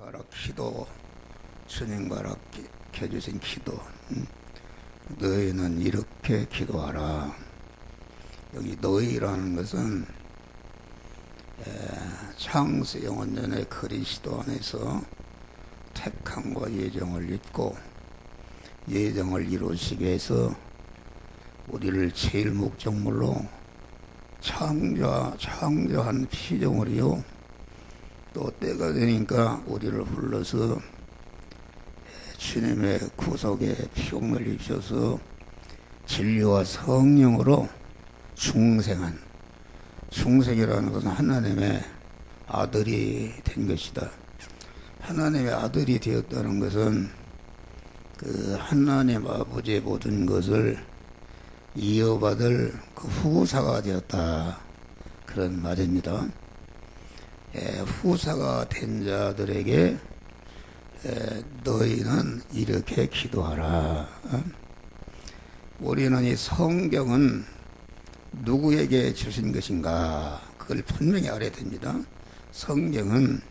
바라 기도, 주님 바라 켜주신 기도. 너희는 이렇게 기도하라. 여기 너희라는 것은 창세 영원전의 그리스도 안에서 택함과 예정을 입고 예정을 이루시기 위해서 우리를 제일 목적물로 창조한 피조물이요, 또 때가 되니까 우리를 불러서 주님의 구속에 피용을 입혀서 진리와 성령으로 중생이라는 것은 하나님의 아들이 된 것이다. 하나님의 아들이 되었다는 것은 그 하나님 아버지의 모든 것을 이어받을 그 후사가 되었다, 그런 말입니다. 후사가 된 자들에게 너희는 이렇게 기도하라. 우리는 이 성경은 누구에게 주신 것인가, 그걸 분명히 알아야 됩니다. 성경은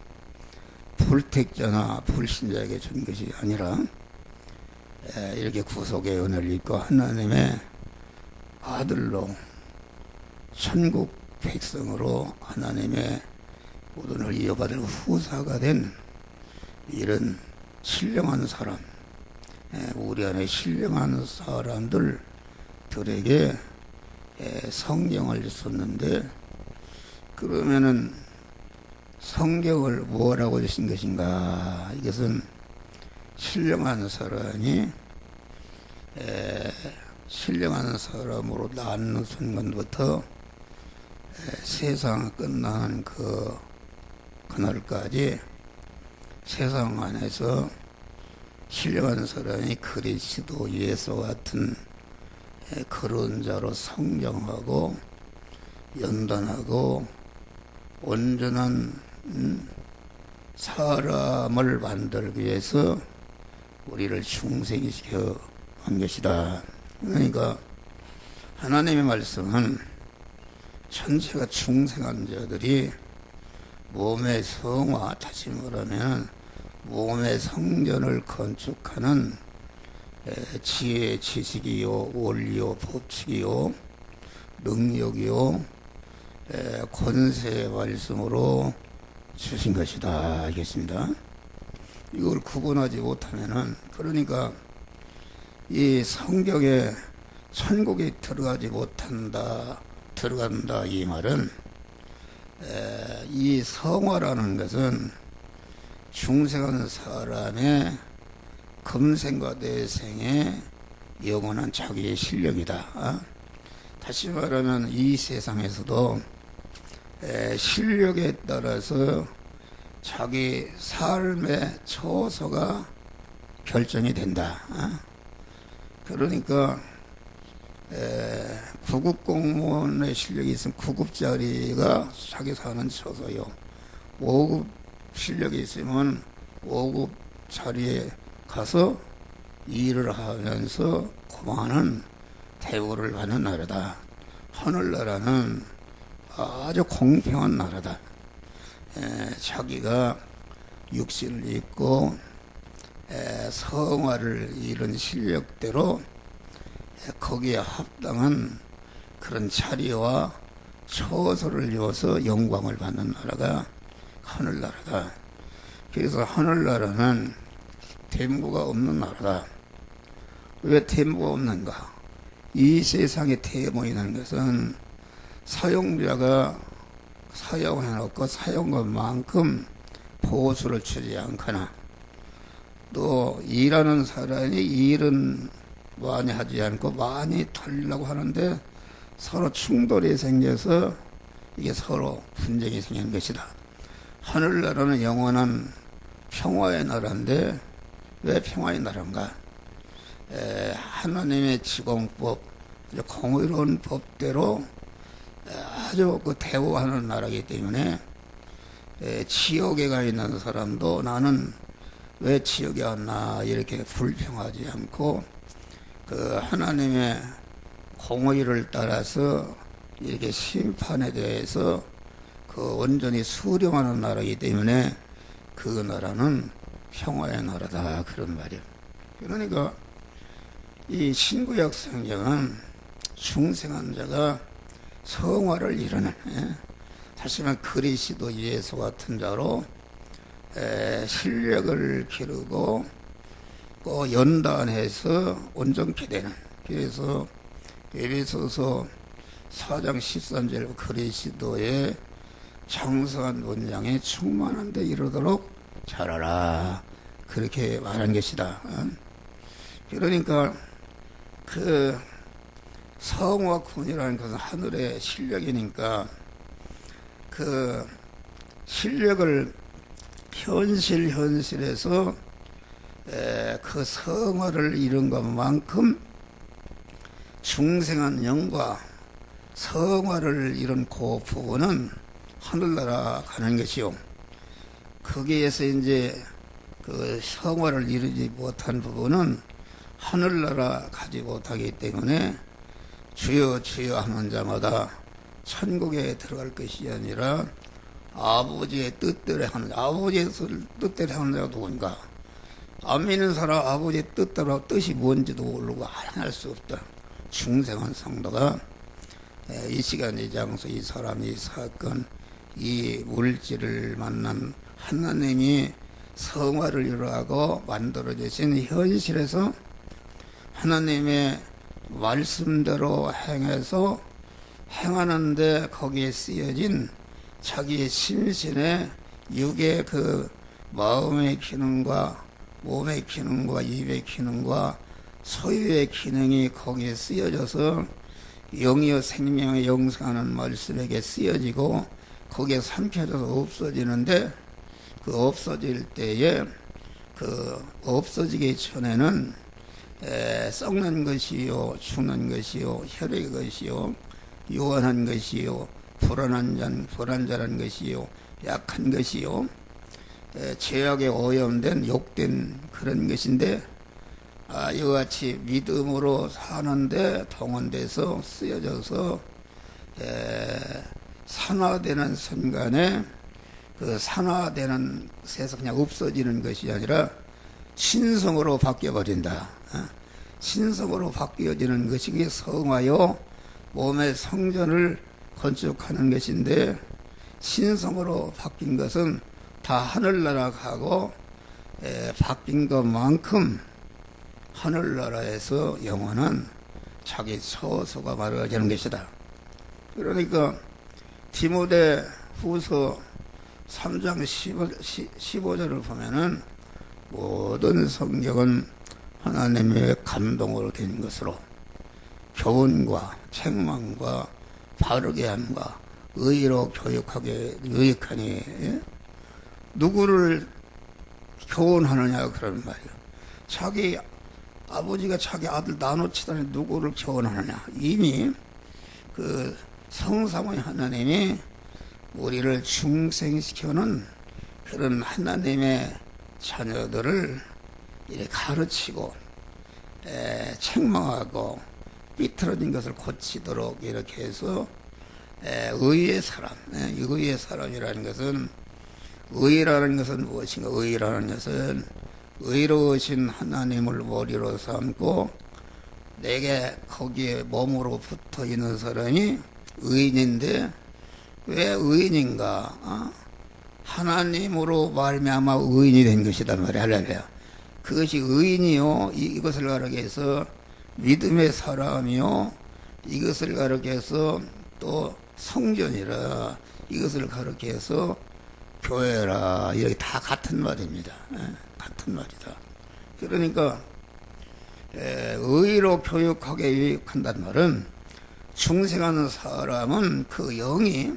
불택자나 불신자에게 준 것이 아니라 이렇게 구속의 은혜를 입고 하나님의 아들로 천국 백성으로 하나님의 모든 을 이어받을 후사가 된 이런 신령한 사람, 우리 안에 신령한 사람들에게 성경을 줬었는데, 그러면은 성경을 뭐라고 주신 것인가? 이것은 신령한 사람이 신령한 사람으로 낳는 순간부터 세상 끝나는 그날까지 세상 안에서 신령한 사람이 그리스도 예수 같은 그런 자로 성장하고 연단하고 온전한 사람을 만들기 위해서 우리를 중생시켜 한 것이다. 그러니까 하나님의 말씀은 전체가 중생한 자들이 몸의 성화, 다시 말하면 몸의 성전을 건축하는 지혜, 지식이요, 원리요, 법칙이요, 능력이요, 권세의 말씀으로 주신 것이다, 알겠습니다. 이걸 구분하지 못하면은, 그러니까 이 성경에 천국에 들어간다 이 말은, 이 성화라는 것은 중생한 사람의 금생과 내생의 영원한 자기의 실력이다. 다시 말하면 이 세상에서도 실력에 따라서 자기 삶의 처소가 결정이 된다. 그러니까 구급 공무원의 실력이 있으면 9급 자리가 자기 사는 처소요, 5급 실력이 있으면 5급 자리에 가서 일을 하면서 고마는 대우를 받는 나라다. 하늘나라는 아주 공평한 나라다. 자기가 육신을 입고 성화를 이룬 실력대로 거기에 합당한 그런 자리와 처소를 이어서 영광을 받는 나라가 하늘나라다. 그래서 하늘나라는 태무가 없는 나라다. 왜 태무가 없는가? 이 세상에 태무 있는 것은 사용자가 사용해놓고 사용한 만큼 보수를 주지 않거나, 또 일하는 사람이 일은 많이 하지 않고 많이 털려고 하는데 서로 충돌이 생겨서 이게 서로 분쟁이 생기는 것이다. 하늘나라는 영원한 평화의 나라인데 왜 평화의 나라인가? 하나님의 지공법, 공의로운 법대로 아주 대우하는 나라이기 때문에 지옥에 가 있는 사람도 나는 왜 지옥에 왔나 이렇게 불평하지 않고 그 하나님의 공의를 따라서 이렇게 심판에 대해서 그 온전히 수령하는 나라이기 때문에 그 나라는 평화의 나라다 그런 말이에요. 그러니까 이 신구약 성경은 중생한 자가 성화를 이루는, 다시 말하면 그리스도 예수 같은 자로 실력을 기르고 또 연단해서 온전케 되는, 그래서 에베소서 4장 13절 그리스도의 장성한 본향에 충만한 데 이르도록 자라라 그렇게 말한 것이다. 그러니까 그 성화군이라는 것은 하늘의 실력이니까 그 실력을 현실에서 그 성화를 이룬 것만큼 중생한 영과 성화를 이룬 그 부분은 하늘나라 가는 것이요. 거기에서 이제 그 성화를 이루지 못한 부분은 하늘나라 가지 못하기 때문에 주여 주여 하는 자마다 천국에 들어갈 것이 아니라 아버지의 뜻대로 하는, 아버지의 뜻대로 하는 자가 누군가? 안 믿는 사람 아버지의 뜻대로 뜻이 뭔지도 모르고 할 수 없다. 중생한 성도가 이 시간 이 장소 이 사람 이 사건 이 물질을 만난 하나님이 성화를 이루라고 만들어 주신 현실에서 하나님의 말씀대로 행해서 행하는데 거기에 쓰여진 자기의 심신의 육의 그 마음의 기능과 몸의 기능과 입의 기능과 소유의 기능이 거기에 쓰여져서 영이여 생명의 영생하는 말씀에게 쓰여지고 거기에 삼켜져서 없어지는데, 그 없어질 때에 그 없어지기 전에는 썩는 것이요 죽는 것이요 혈의 것이요 요한한 것이요 불안자란 것이요 약한 것이요 죄악에 오염된 욕된 그런 것인데, 이와 같이 믿음으로 사는데 동원돼서 쓰여져서 산화되는 순간에 그 산화되는 세상 그냥 없어지는 것이 아니라 신성으로 바뀌어버린다. 신성으로 바뀌어지는 것이 성화요 몸의 성전을 건축하는 것인데, 신성으로 바뀐 것은 다 하늘나라 가고 바뀐 것만큼 하늘나라에서 영원한 자기 처소가 마련되는 것이다. 그러니까 디모데 후서 3장 15절을 보면은 모든 성경은 하나님의 감동으로 된 것으로 교훈과 책망과 바르게 함과 의로 교육하게 유익하니, 누구를 교훈하느냐 그런 말이에요. 자기 아버지가 자기 아들 나눠치다니 누구를 교훈하느냐. 이미 그 성삼위 하나님이 우리를 중생시켜는 그런 하나님의 자녀들을 이렇게 가르치고 책망하고 삐뚤어진 것을 고치도록 이렇게 해서 의의 사람, 의의 사람이라는 것은, 의라는 것은 무엇인가? 의라는 것은 의로우신 하나님을 머리로 삼고 내게 거기에 몸으로 붙어 있는 사람이 의인인데, 왜 의인인가? 하나님으로 말미암아 의인이 된 것이단 말이야. 할렐루야. 그것이 의인이요, 이것을 가르쳐서 믿음의 사람이요, 이것을 가르쳐서 또 성전이라, 이것을 가르쳐서 교회라, 이렇게 다 같은 말입니다. 같은 말이다. 그러니까 의로 교육하게 유익한단 말은, 중생하는 사람은 그 영이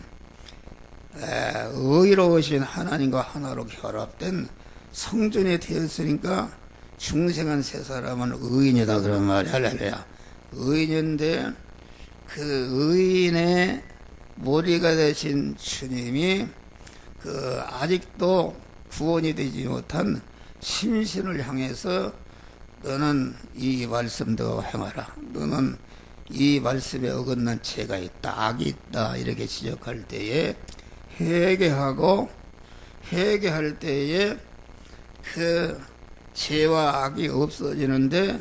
의로우신 하나님과 하나로 결합된 성전이 되었으니까 중생한 세 사람은 의인이다 그런 말이 할렐루야. 의인인데 그 의인의 머리가 되신 주님이 그 아직도 구원이 되지 못한 심신을 향해서 너는 이 말씀대로 행하라. 너는 이 말씀에 어긋난 죄가 있다, 악이 있다, 이렇게 지적할 때에 회개하고 회개할 때에 그 죄와 악이 없어지는데,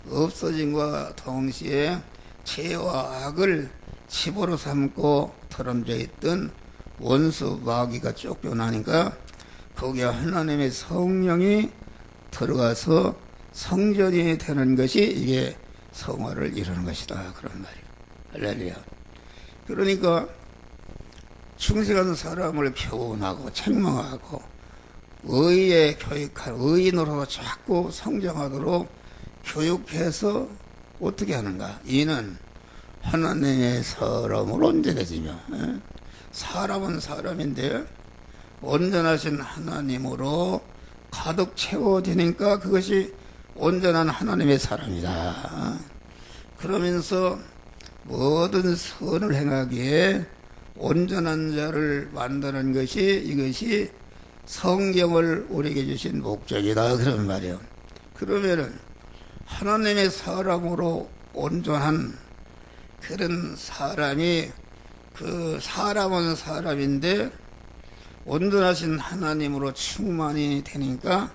없어짐과 동시에 죄와 악을 집으로 삼고 털어져 있던 원수 마귀가 쫓겨나니까 거기에 하나님의 성령이 들어가서 성전이 되는 것이 이게 성화를 이루는 것이다, 그런 말이에요. 할렐루야. 그러니까 충성한 사람을 교훈하고 책망하고 의에 교육할 의인으로 자꾸 성장하도록 교육해서 어떻게 하는가? 이는 하나님의 사람을 온전해지며, 사람은 사람인데 온전하신 하나님으로 가득 채워지니까 그것이 온전한 하나님의 사람이다. 그러면서 모든 선을 행하기에 온전한 자를 만드는 것이, 이것이 성경을 우리에게 주신 목적이다, 그런 말이에요. 그러면은 하나님의 사람으로 온전한 그런 사람이, 그 사람은 사람인데 온전하신 하나님으로 충만이 되니까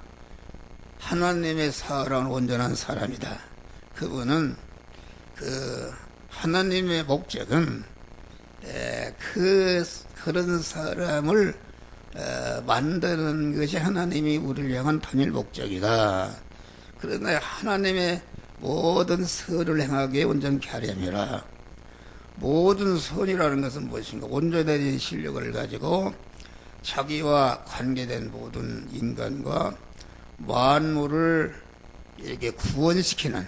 하나님의 사람은 온전한 사람이다. 그분은 그 하나님의 목적은 그런 사람을 만드는 것이 하나님이 우리를 향한 단일 목적이다. 그러나 하나님의 모든 선을 행하기에 온전케 하려니라. 모든 선이라는 것은 무엇인가? 온전해진 실력을 가지고 자기와 관계된 모든 인간과 만물을 이렇게 구원시키는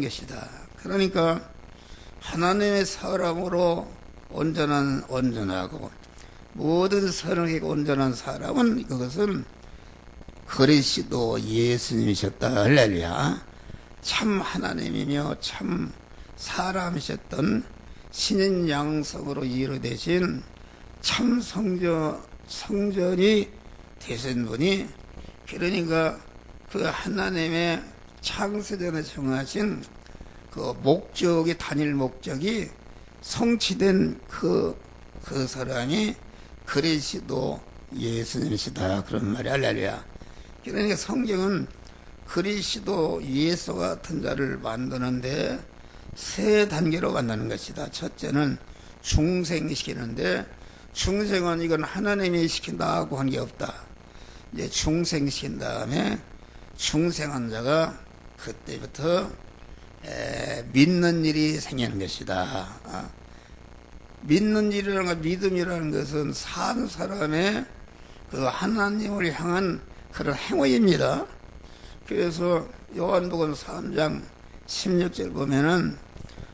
것이다. 그러니까 하나님의 사람으로 온전하고 모든 선을 하고 온전한 사람은, 그것은 그리스도 예수님이셨다. 할렐루야. 참 하나님이며 참 사람이셨던 신인 양성으로 이루되신 참 성전이 되신 분이, 그러니까 그 하나님의 창세전에 정하신 그 목적이, 단일 목적이 성취된 그 사람이 그리스도 예수님이시다, 그런 말이 할렐루야. 그러니까 성경은 그리스도 예수 같은 자를 만드는데 세 단계로 만드는 것이다. 첫째는 중생시키는데, 중생은 이건 하나님이 시킨다고 한 게 없다. 이제 중생시킨 다음에 중생한 자가 그때부터 믿는 일이 생기는 것이다. 믿는 일이라는 것, 믿음이라는 것은 산 사람의 그 하나님을 향한 그런 행위입니다. 그래서 요한복음 3장 16절 보면은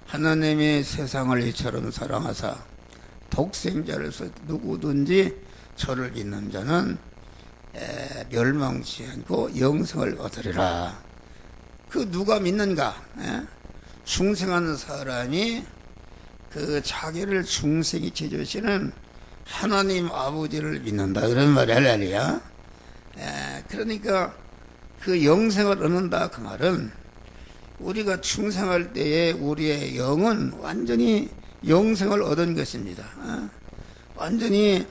하나님이 세상을 이처럼 사랑하사 독생자를 누구든지 저를 믿는 자는 멸망치 않고 영생을 얻으리라. 그 누가 믿는가? 중생한 사람이 그 자기를 중생시켜 주시는 하나님 아버지를 믿는다, 그런 말이 할렐루야. 그러니까 그 영생을 얻는다, 그 말은 우리가 중생할 때에 우리의 영은 완전히 영생을 얻은 것입니다. 완전히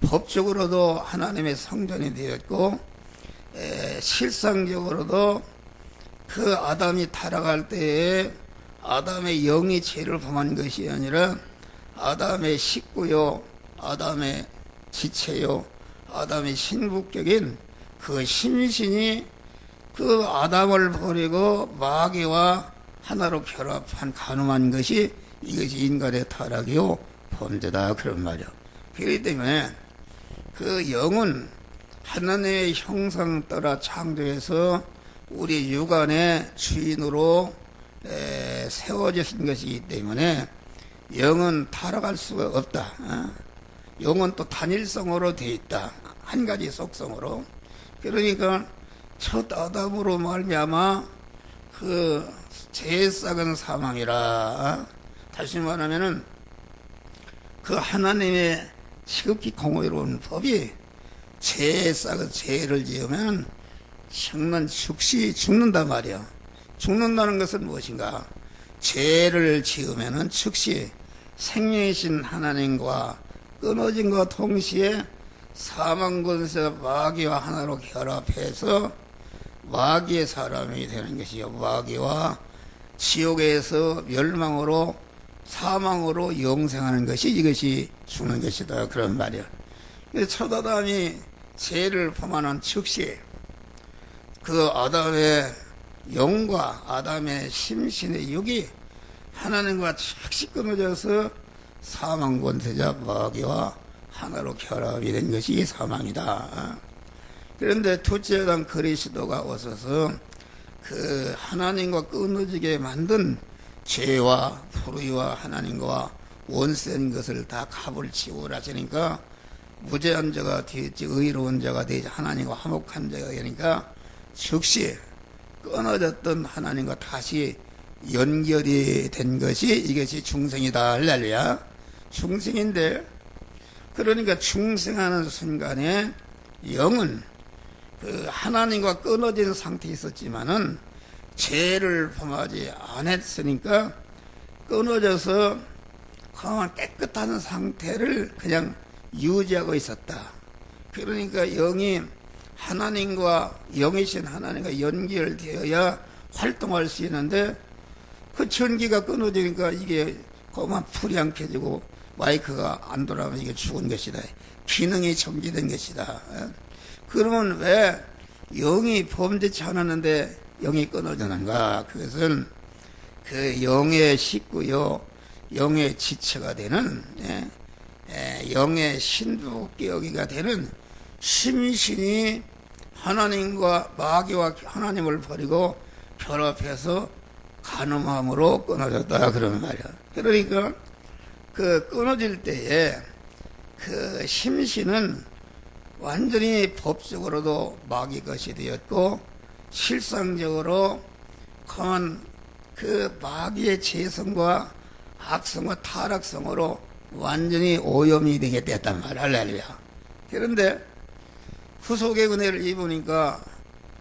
법적으로도 하나님의 성전이 되었고, 실상적으로도 그 아담이 타락할 때에 아담의 영이 죄를 범한 것이 아니라 아담의 식구요, 아담의 지체요, 아담의 신부격인 그 심신이 그 아담을 버리고 마귀와 하나로 결합한 간음한 것이, 이것이 인간의 타락이요 범죄다, 그런 말이야. 그렇기 때문에 그 영은 하나님의 형상 따라 창조해서 우리 육안의 주인으로 세워지신 것이기 때문에 영은 타락할 수가 없다. 영은 또 단일성으로 되어 있다. 한 가지 속성으로. 그러니까 첫 아담으로 말미암아 그 죄 싹은 사망이라. 다시 말하면은 그 하나님의 지극히 공의로운 법이, 죄 싹은 죄를 지으면 즉시 죽는단 말이야. 죽는다는 것은 무엇인가? 죄를 지으면은 즉시 생명이신 하나님과 끊어짐과 동시에 사망권세 마귀와 하나로 결합해서 마귀의 사람이 되는 것이요. 마귀와 지옥에서 멸망으로 사망으로 영생하는 것이 이것이 죽는 것이다. 그런 말이야. 첫 아담이 죄를 범하는 즉시 그 아담의 영과 아담의 심신의 육이 하나님과 즉시 끊어져서 사망권세자 마귀와 하나로 결합이 된 것이 사망이다. 그런데 둘째 아담 그리스도가 오셔서 그 하나님과 끊어지게 만든 죄와 불의와 하나님과 원수인 것을 다 값을 지우라 하시니까 무죄한 자가 되었지 의로운 자가 되지 하나님과 화목한 자가 되니까 즉시 끊어졌던 하나님과 다시 연결이 된 것이 이것이 중생이다. 할렐루야. 중생인데 그러니까 중생하는 순간에 영은 그 하나님과 끊어진 상태에 있었지만은 죄를 범하지 않았으니까 끊어져서 그만 깨끗한 상태를 그냥 유지하고 있었다. 그러니까 영이 하나님과 영이신 하나님과 연결되어야 활동할 수 있는데 그 전기가 끊어지니까 이게 그만 불이 안 켜지고 마이크가 안 돌아가면 이게 죽은 것이다. 기능이 정지된 것이다. 그러면 왜 영이 범죄치 않았는데 영이 끊어지는가? 그것은 그 영의 식구요, 영의 지체가 되는 영의 신부기여기가 되는 심신이 하나님과 마귀와 하나님을 버리고 결합해서 간음함으로 끊어졌다. 그런 말이야. 그러니까 그 끊어질 때에 그 심신은 완전히 법적으로도 마귀 것이 되었고 실상적으로 그 마귀의 재성과 악성과 타락성으로 완전히 오염이 되게 됐단 말이야. 할렐루야. 그런데 후속의 은혜를 입으니까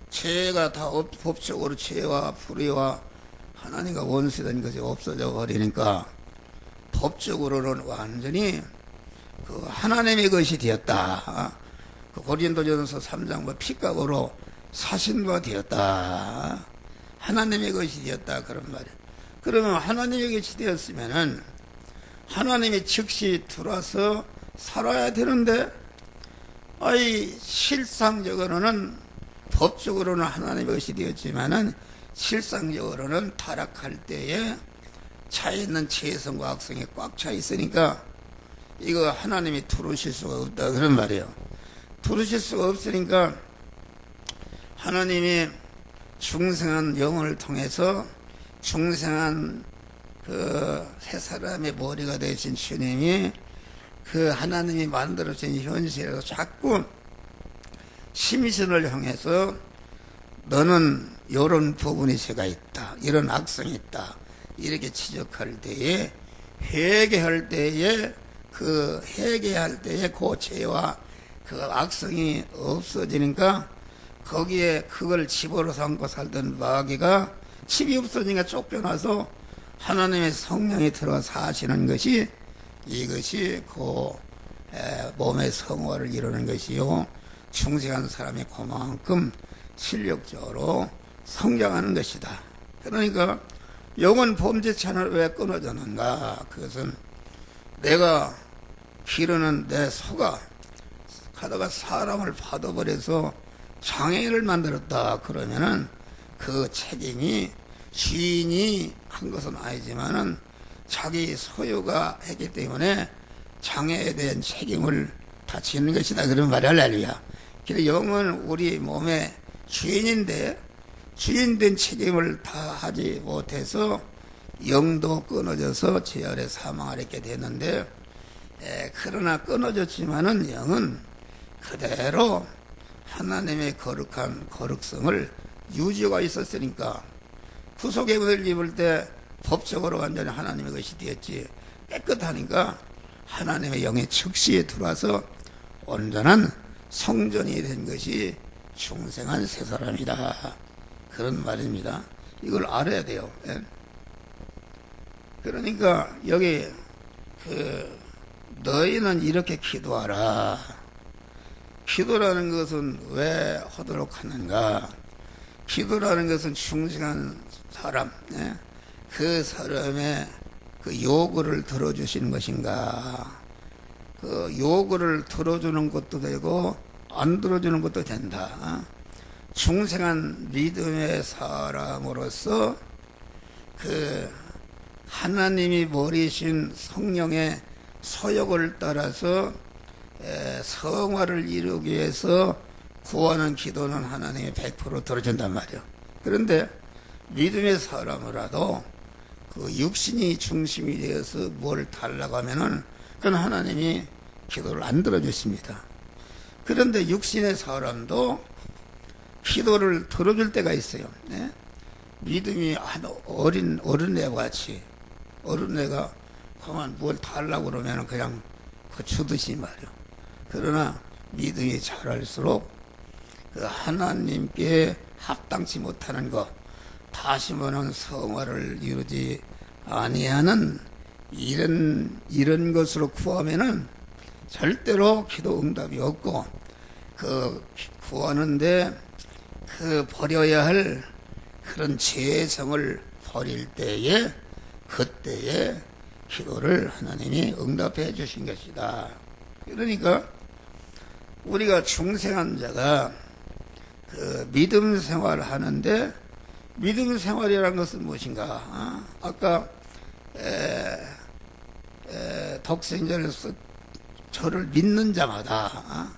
죄가 다 법적으로 죄와 불의와 하나님과 원수된 것이 없어져 버리니까 법적으로는 완전히 그 하나님의 것이 되었다. 그 고린도전서 3장 피값으로 사신바 되었다. 하나님의 것이 되었다. 그런 말이에요. 그러면 하나님의 것이 되었으면은 하나님이 즉시 들어와서 살아야 되는데 실상적으로는 법적으로는 하나님의 것이 되었지만은 실상적으로는 타락할 때에 차 있는 죄성과 악성이 꽉 차 있으니까 이거 하나님이 들어오실 수가 없다. 그런 말이에요. 들어오실 수가 없으니까 하나님이 중생한 영을 통해서 중생한 그 세 사람의 머리가 되신 주님이 그 하나님이 만들어진 현실에서 자꾸 심신을 향해서 너는 이런 부분이 죄가 있다. 이런 악성이 있다. 이렇게 지적할 때에 회개할 때에 그 죄와 그 악성이 없어지니까 거기에 그걸 집으로 삼고 살던 마귀가 집이 없어지니까 쫓겨나서 하나님의 성령이 들어가 사시는 것이 이것이 그 몸의 성화를 이루는 것이요 중생한 사람이 그만큼 실력적으로 성장하는 것이다. 그러니까 영은 범죄치 않을 왜 끊어졌는가? 그것은 내가 기르는 내 소가 가다가 사람을 받아버려서 장애인을 만들었다. 그러면은 그 책임이 주인이 한 것은 아니지만은 자기 소유가 했기 때문에 장애에 대한 책임을 다 지는 것이다. 그런 말이 할렐루야. 그래서 영은 우리 몸의 주인인데 주인된 책임을 다 하지 못해서 영도 끊어져서 죄 아래 사망하게 됐는데 그러나 끊어졌지만은 영은 그대로 하나님의 거룩한 거룩성을 유지가 있었으니까 구속의 은혜를 입을 때 법적으로 완전히 하나님의 것이 되었지 깨끗하니까 하나님의 영의 즉시에 들어와서 온전한 성전이 된 것이 중생한 세 사람이다. 그런 말입니다. 이걸 알아야 돼요. 그러니까 여기 너희는 이렇게 기도하라. 기도라는 것은 왜 하도록 하는가? 기도라는 것은 충성한 사람, 그 사람의 그 요구를 들어주시는 것인가? 그 요구를 들어주는 것도 되고 안 들어주는 것도 된다. 충성한 믿음의 사람으로서 그 하나님이 버리신 성령의 소욕을 따라서 성화를 이루기 위해서 구하는 기도는 하나님이 100% 들어준단 말이에요. 그런데 믿음의 사람이라도 그 육신이 중심이 되어서 뭘 달라고 하면은 그건 하나님이 기도를 안 들어주십니다. 그런데 육신의 사람도 기도를 들어줄 때가 있어요. 믿음이 어린애와 같이, 어린애가 그만 뭘 달라고 그러면 그냥 주듯이 말이요. 그러나 믿음이 자랄수록 그 하나님께 합당치 못하는 것, 다시 말하면 성화를 이루지 아니하는 이런 것으로 구하면은 절대로 기도 응답이 없고, 그 구하는데 그 버려야 할 그런 죄성을 버릴 때에, 그때에 기도를 하나님이 응답해 주신 것이다. 그러니까 우리가 중생한 자가 그 믿음 생활을 하는데, 믿음 생활이라는 것은 무엇인가? 아까 독생자로서 저를 믿는 자마다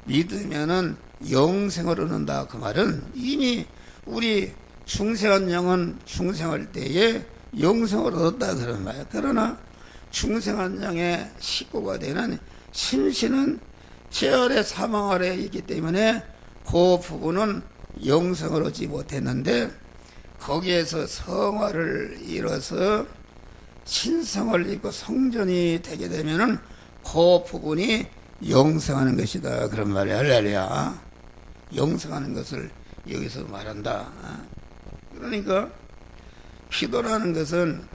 믿으면은 영생을 얻는다. 그 말은 이미 우리 중생한 영은 중생할 때에 영생을 얻었다 그런 말이에요. 그러나 중생한 영의 식구가 되는 심신은 죄 아래 사망 아래에 있기 때문에 그 부분은 영생을 얻지 못했는데, 거기에서 성화를 이뤄서 신성을 입고 성전이 되게 되면은 그 부분이 영생하는 것이다 그런 말이야. 할렐루야. 영생하는 것을 여기서 말한다. 그러니까 기도라는 것은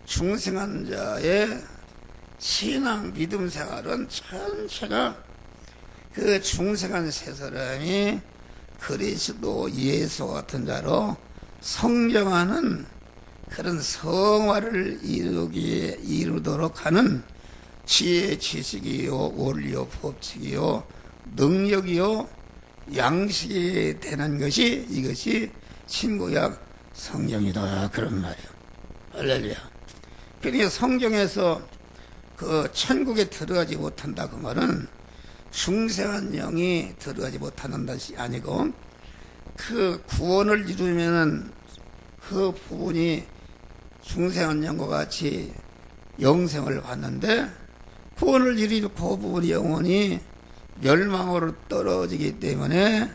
중생한 자의 신앙 믿음 생활은 전체가 그 중생한 세 사람이 그리스도 예수 같은 자로 성장하는 그런 성화를 이루도록 하는 지혜, 지식이요, 원리요, 법칙이요, 능력이요, 양식이 되는 것이, 이것이 신구약 성경이다 그런 말이에요. 할렐루야. 그러니까 성경에서 그 천국에 들어가지 못한다 그 말은 중생한 영이 들어가지 못하는 것이 아니고, 그 구원을 이루면은 그 부분이 중생한 영과 같이 영생을 받는데, 구원을 이루고 그 부분이 영혼이 멸망으로 떨어지기 때문에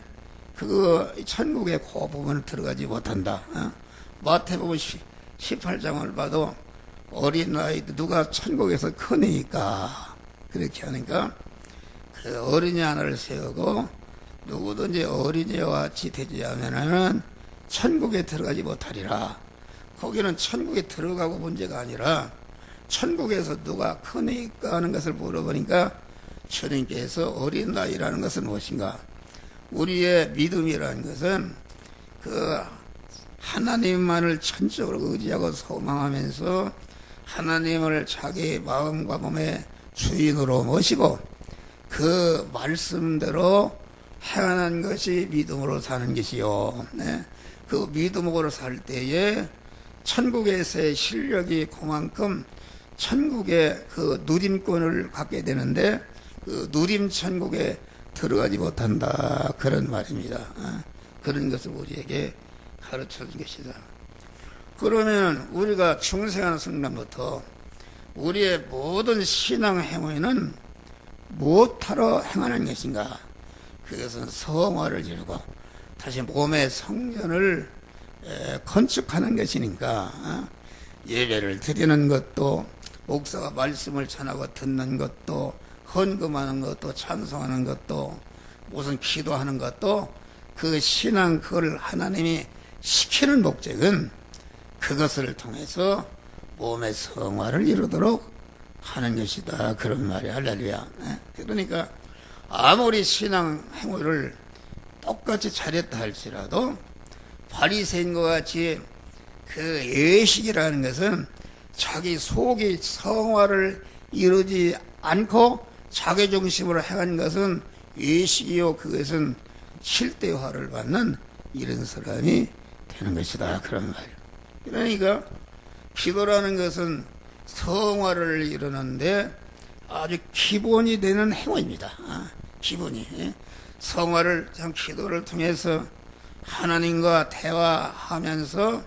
그 천국의 그 부분을 들어가지 못한다. 마태복음 18장을 봐도 어린아이들 누가 천국에서 크니까 그렇게 하니까 그 어린이 하나를 세우고 누구든지 어린이와 같이 되지 않으면 천국에 들어가지 못하리라. 거기는 천국에 들어가고 문제가 아니라 천국에서 누가 크니까 하는 것을 물어보니까 주님께서 어린아이라는 것은 무엇인가? 우리의 믿음이라는 것은 그 하나님만을 전적으로 의지하고 소망하면서 하나님을 자기 마음과 몸의 주인으로 모시고 그 말씀대로 행하는 것이 믿음으로 사는 것이요. 그 믿음으로 살 때에 천국에서의 실력이 그만큼 천국의 그 누림권을 갖게 되는데, 그 누림 천국에 들어가지 못한다 그런 말입니다. 그런 것을 우리에게 가르쳐 준 것이다. 그러면 우리가 중생하는 순간부터 우리의 모든 신앙 행위는 무엇하러 행하는 것인가? 그것은 성화를 이루고 다시 몸의 성전을 건축하는 것이니까, 예배를 드리는 것도, 목사가 말씀을 전하고 듣는 것도, 헌금하는 것도, 찬송하는 것도, 무슨 기도하는 것도, 그 신앙 그걸 하나님이 시키는 목적은 그것을 통해서 몸의 성화를 이루도록 하는 것이다 그런 말이야. 할렐루야. 그러니까 아무리 신앙 행위를 똑같이 잘했다 할지라도 바리새인과 같이 그 예식이라는 것은 자기 속이 성화를 이루지 않고 자기 중심으로 행한 것은 예식이요, 그것은 실대화를 받는 이런 사람이 되는 것이다, 그런 말이에요. 그러니까 기도라는 것은 성화를 이루는데 아주 기본이 되는 행위입니다. 기본이. 성화를 참 기도를 통해서 하나님과 대화하면서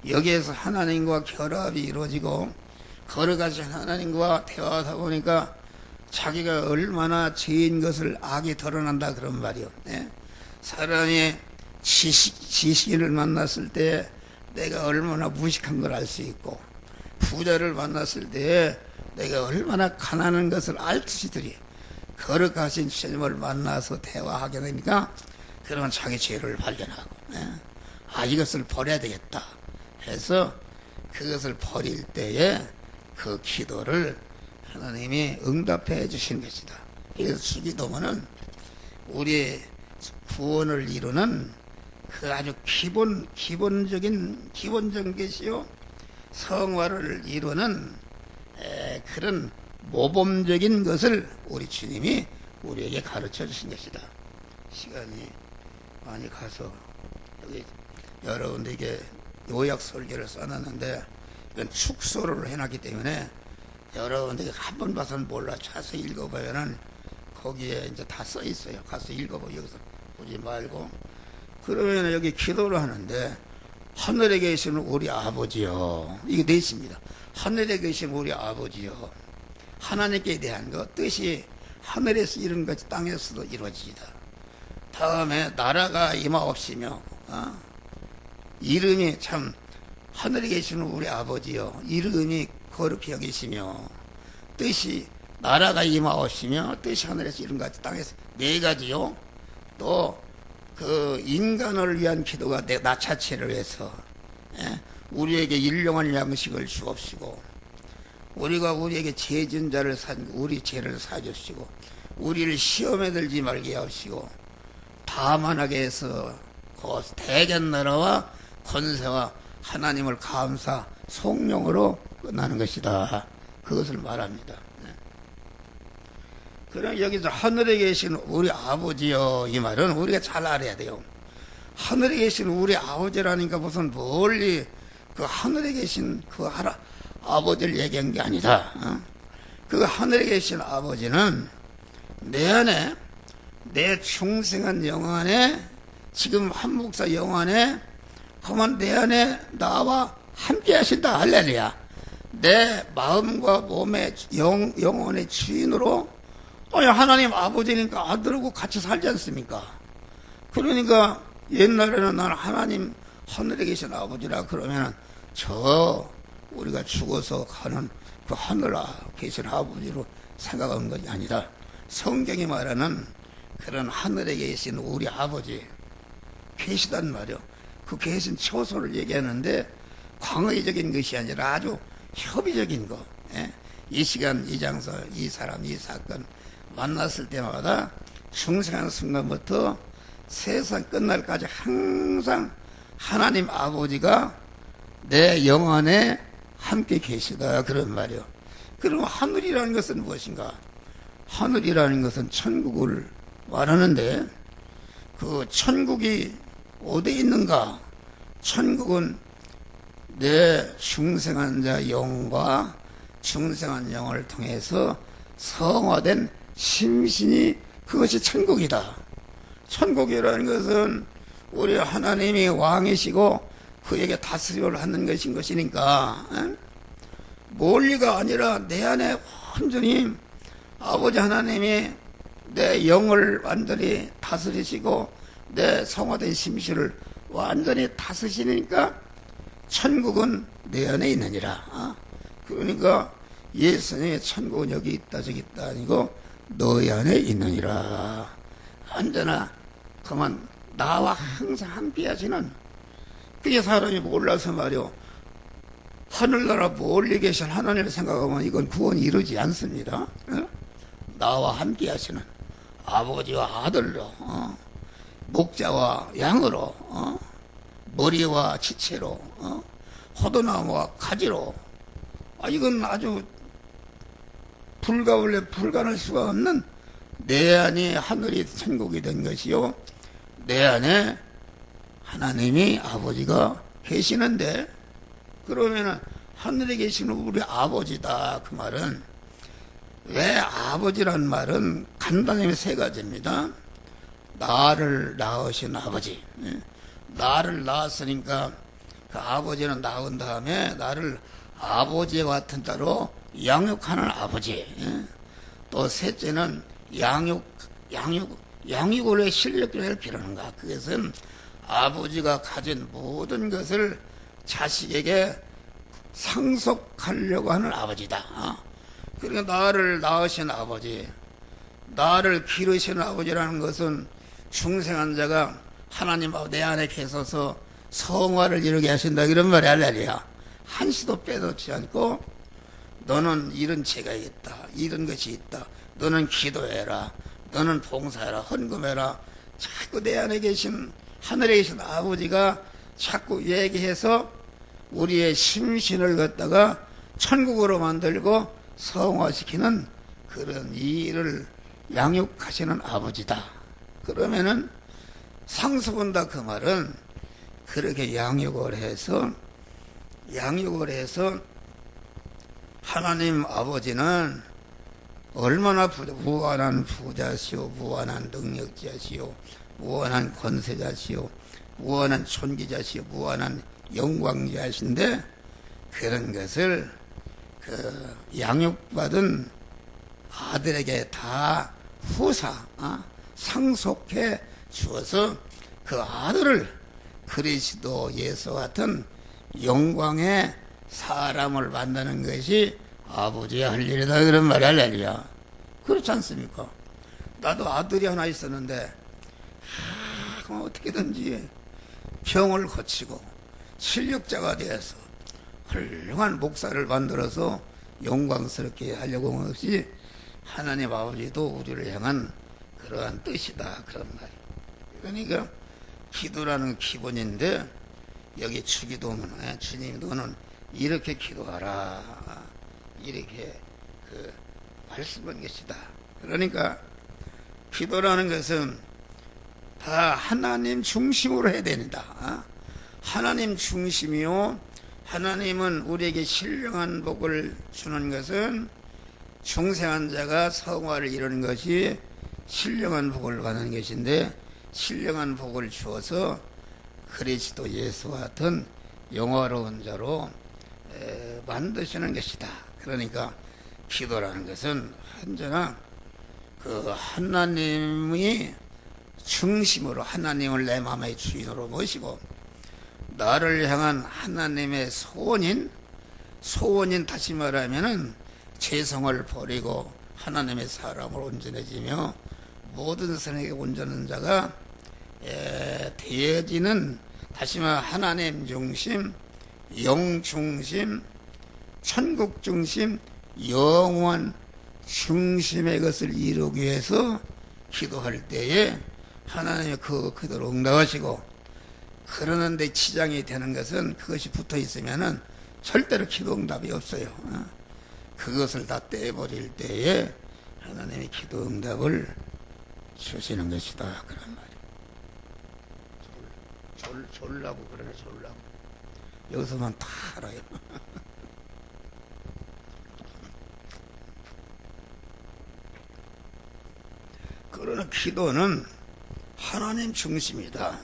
여기에서 하나님과 결합이 이루어지고 걸어가신 하나님과 대화하다 보니까 자기가 얼마나 죄인 것을 악이 드러난다, 그런 말이요. 사람이 지식인을 만났을 때 내가 얼마나 무식한 걸 알 수 있고, 부자를 만났을 때 내가 얼마나 가난한 것을 알듯이들이 거룩하신 주님을 만나서 대화하게 되니까 그러면 자기 죄를 발견하고, 이것을 버려야 되겠다 해서 그것을 버릴 때에 그 기도를 하나님이 응답해 주신 것이다. 그래서 주기도문은 우리 구원을 이루는 그 아주 기본적인 것이요, 성화를 이루는 그런 모범적인 것을 우리 주님이 우리에게 가르쳐 주신 것이다. 시간이 많이 가서 여기 여러분들에게 요약 설계를 써놨는데 이건 축소를 해놨기 때문에 여러분들이 한 번 봐서는 몰라. 자세히 읽어보면은 거기에 이제 다 써 있어요. 가서 읽어보. 여기서 보지 말고. 그러면 여기 기도를 하는데 하늘에 계시는 우리 아버지요, 이게 넷입니다. 하늘에 계신 우리 아버지요, 하나님께 대한 것, 뜻이 하늘에서 이룬 것이 땅에서도 이루어지다. 다음에 나라가 임하옵시며, 이름이 참 하늘에 계시는 우리 아버지요, 이름이 거룩히 여기시며, 뜻이 나라가 임하옵시며, 뜻이 하늘에서 이룬 것 같이 땅에서, 네 가지요. 또 그 인간을 위한 기도가 나 자체를 위해서, 우리에게 일용할 양식을 주옵시고, 우리에게 죄진 자를 우리 죄를 사주시고, 우리를 시험에 들지 말게 하시고, 다만하게 해서 그 대견 나라와 권세와 하나님을 감사 성령으로 끝나는 것이다. 그것을 말합니다. 그럼 여기서 하늘에 계신 우리 아버지요, 이 말은 우리가 잘 알아야 돼요. 하늘에 계신 우리 아버지라니까 무슨 멀리 그 하늘에 계신 그 아버지를 얘기한 게 아니다. 그 하늘에 계신 아버지는 내 안에, 내 중생한 영 안에, 지금 한 목사 영 안에, 그만 내 안에 나와 함께 하신다. 할렐루야. 내 마음과 몸의 영혼의 주인으로, 하나님 아버지니까 아들하고 같이 살지 않습니까? 그러니까 옛날에는 나는 하나님 하늘에 계신 아버지라 그러면은 우리가 죽어서 가는 그 하늘에 계신 아버지로 생각하는 것이 아니다. 성경이 말하는 그런 하늘에 계신 우리 아버지 계시단 말이요. 그 계신 처소를 얘기하는데 광의적인 것이 아니라 아주 협의적인 거. 이 시간, 이 장소, 이 사람, 이 사건 만났을 때마다 중생한 순간부터 세상 끝날까지 항상 하나님 아버지가 내 영안에 함께 계시다, 그런 말이요. 그럼 하늘이라는 것은 무엇인가? 하늘이라는 것은 천국을 말하는데 그 천국이 어디에 있는가? 천국은 내 중생한 자 영과 중생한 영을 통해서 성화된 심신이, 그것이 천국이다. 천국이라는 것은 우리 하나님이 왕이시고 그에게 다스림을 하는 것인 것이니까 멀리가 아니라 내 안에 완전히 아버지 하나님이 내 영을 완전히 다스리시고 내 성화된 심신을 완전히 다스리시니까 천국은 내 안에 있느니라. 그러니까 예수님의 천국은 여기 있다 저기 있다 아니고 너희 안에 있느니라. 언제나 그만 나와 항상 함께 하시는, 그게 사람이 몰라서 말이요, 하늘나라 멀리 계신 하나님을 생각하면 이건 구원이 이루지 않습니다. 나와 함께 하시는 아버지와 아들로, 목자와 양으로, 머리와 지체로, 호도나무와 가지로, 이건 아주 불가할 수가 없는 내 안이 하늘이 천국이 된 것이요, 내 안에 하나님이 아버지가 계시는데, 그러면은 하늘에 계시는 우리 아버지다. 그 말은, 왜 아버지란 말은 간단히 세 가지입니다. 나를 낳으신 아버지. 나를 낳았으니까 그 아버지는 낳은 다음에 나를 아버지와 같은 따로 양육하는 아버지. 또 셋째는 양육을 왜 실력을 기르는가. 그것은 아버지가 가진 모든 것을 자식에게 상속하려고 하는 아버지다. 그러니까 나를 낳으신 아버지, 나를 기르신 아버지라는 것은 중생한 자가 하나님 내 안에 계셔서 성화를 이루게 하신다. 이런 말이 할렐루야. 한시도 빼놓지 않고 너는 이런 죄가 있다. 이런 것이 있다. 너는 기도해라. 너는 봉사해라. 헌금해라. 자꾸 내 안에 계신 하늘에 계신 아버지가 자꾸 얘기해서 우리의 심신을 갖다가 천국으로 만들고 성화시키는 그런 일을 양육하시는 아버지다. 그러면은 상속한다 그 말은 그렇게 양육을 해서 하나님 아버지는 얼마나 무한한 부자시오, 무한한 능력자시오, 무한한 권세자시오, 무한한 존귀자시오, 무한한 영광자신데 그런 것을 그 양육받은 아들에게 다 상속해 주어서 그 아들을 그리스도 예수 같은 영광의 사람을 만드는 것이 아버지의 할 일이다. 그런 말이 할렐루야. 그렇지 않습니까? 나도 아들이 하나 있었는데 어떻게든지 병을 거치고 실력자가 되어서 훌륭한 목사를 만들어서 영광스럽게 하려고 하는 것이 하나님 아버지도 우리를 향한 그러한 뜻이다. 그런 말이에요. 그러니까 기도라는 기본인데 여기 주기도문에 주님 너는 이렇게 기도하라. 이렇게 말씀한 것이다. 그러니까 기도라는 것은 다 하나님 중심으로 해야 됩니다. 하나님 중심이요. 하나님은 우리에게 신령한 복을 주는 것은 중생한 자가 성화를 이루는 것이 신령한 복을 받는 것인데 신령한 복을 주어서 그리스도 예수와 같은 영화로운 자로 만드시는 것이다. 그러니까 기도라는 것은 언제나 그 하나님이 중심으로 하나님을 내 마음의 주인으로 모시고 나를 향한 하나님의 소원인 다시 말하면은 죄성을 버리고 하나님의 사람으로 온전해지며 모든 선에게 온전한 자가 되어지는 다시 말해 하나님 중심, 영 중심, 천국 중심, 영원 중심의 것을 이루기 위해서 기도할 때에 하나님이 그대로 응답하시고 그러는데 지장이 되는 것은 그것이 붙어 있으면은 절대로 기도 응답이 없어요. 그것을 다 떼버릴 때에 하나님이 기도 응답을 주시는 것이다. 그런 말이에요. 졸라고 그러네, 졸라고. 여기서만 다 알아요. 그러나 기도는 하나님 중심이다.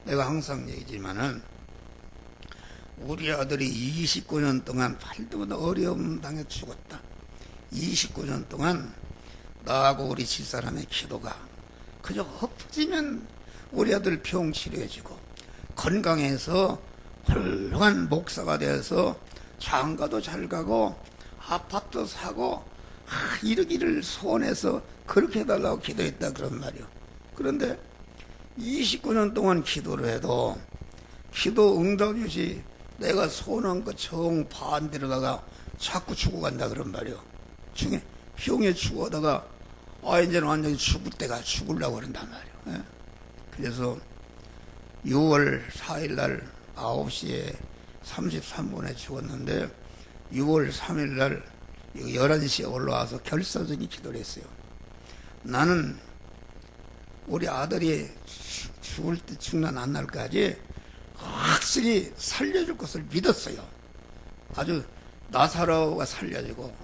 내가 항상 얘기지만은 우리 아들이 29년 동안 팔도보다 어려움 당해 죽었다. 29년 동안 나하고 우리 집사람의 기도가 그저 엎어지면 우리 아들 병 치료해주고 건강해서 훌륭한 목사가 되어서 장가도 잘 가고 아파트도 사고 이러기를 소원해서 그렇게 해달라고 기도했다. 그런 말이요. 그런데 29년 동안 기도를 해도 기도 응답이 없이 내가 소원한 것 정반대로다가 자꾸 죽어간다. 그런 말이요. 중에 병에 죽어다가 이제는 완전히 죽으려고 그런단 말이에요. 예? 그래서 6월 4일 날 9시에 33분에 죽었는데 6월 3일 날 11시에 올라와서 결사적인 기도를 했어요. 나는 우리 아들이 죽을 때 죽는 날까지 확실히 살려줄 것을 믿었어요. 아주 나사로가 살려주고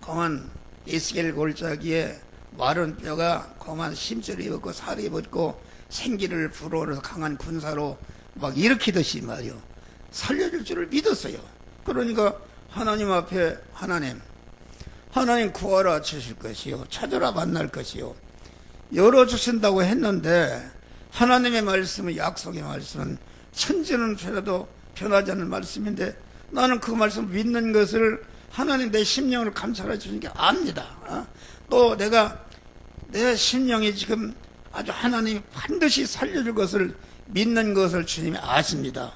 거만 에스겔 골짜기에 마른 뼈가 거만 심줄을 입었고 살이 입었고 생기를 불어넣어서 강한 군사로 막 일으키듯이 말이요. 살려줄 줄을 믿었어요. 그러니까 하나님 앞에 하나님 구하라 주실 것이요. 찾으라 만날 것이요. 열어주신다고 했는데 하나님의 말씀은 약속의 말씀은 천지는 변해도 변하지 않는 말씀인데 나는 그 말씀을 믿는 것을 하나님 내 심령을 감찰해 주신 게 압니다. 또 내가 내 심령이 지금 아주 하나님이 반드시 살려줄 것을 믿는 것을 주님이 아십니다.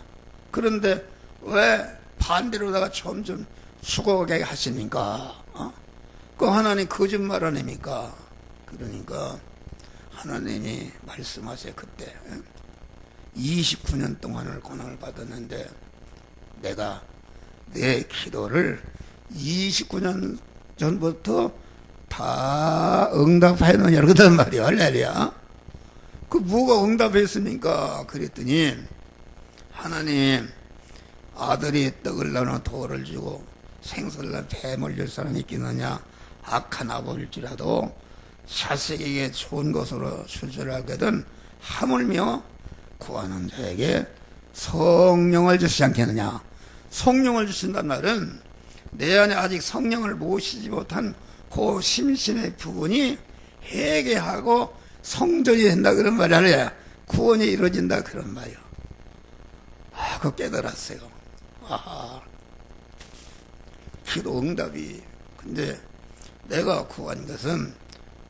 그런데 왜 반대로다가 점점 죽어가게 하십니까? 그 하나님 거짓말 안 합니까? 그러니까 하나님이 말씀하세요. 그때 29년 동안을 고난을 받았는데 내가 내 기도를 29년 전부터 다 응답하였느냐 그러단 말이야. 할렐루야. 그 뭐가 응답했습니까? 그랬더니 하나님 아들이 떡을 나눠 돌을 주고 생선을 나눠 뱀을 줄 사람이 있겠느냐. 악한 아버지라도 자식에게 좋은 것으로 줄 줄 알거든 하물며 구하는 자에게 성령을 주시지 않겠느냐. 성령을 주신다는 말은 내 안에 아직 성령을 모시지 못한 그 심신의 부분이 회개하고 성전이 된다 그런 말이 아니라 구원이 이루어진다 그런 말이요. 그거 깨달았어요. 기도 응답이. 근데 내가 구한 것은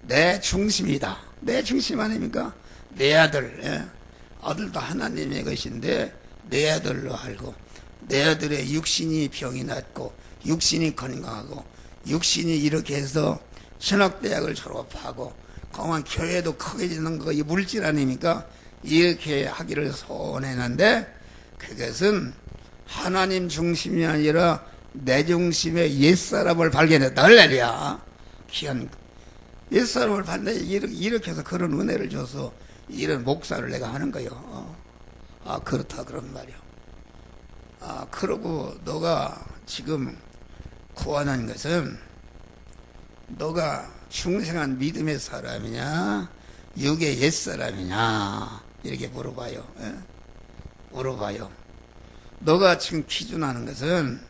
내 중심이다. 내 중심 아닙니까? 내 아들. 예. 아들도 하나님의 것인데 내 아들로 알고 내 아들의 육신이 병이 낫고 육신이 건강하고 육신이 이렇게 해서 신학대학을 졸업하고 그만 교회도 크게 짓는 거 이 물질 아닙니까? 이렇게 하기를 소원했는데 그것은 하나님 중심이 아니라 내 중심의 옛사람을 발견했다. 할렐루야. 귀한 옛사람을 봤는데 이렇게 해서 그런 은혜를 줘서 이런 목사를 내가 하는 거요. 그렇다 그런 말이요. 그러고 너가 지금 구하는 것은 너가 중생한 믿음의 사람이냐 육의 옛사람이냐 이렇게 물어봐요. 예? 물어봐요. 너가 지금 기준하는 것은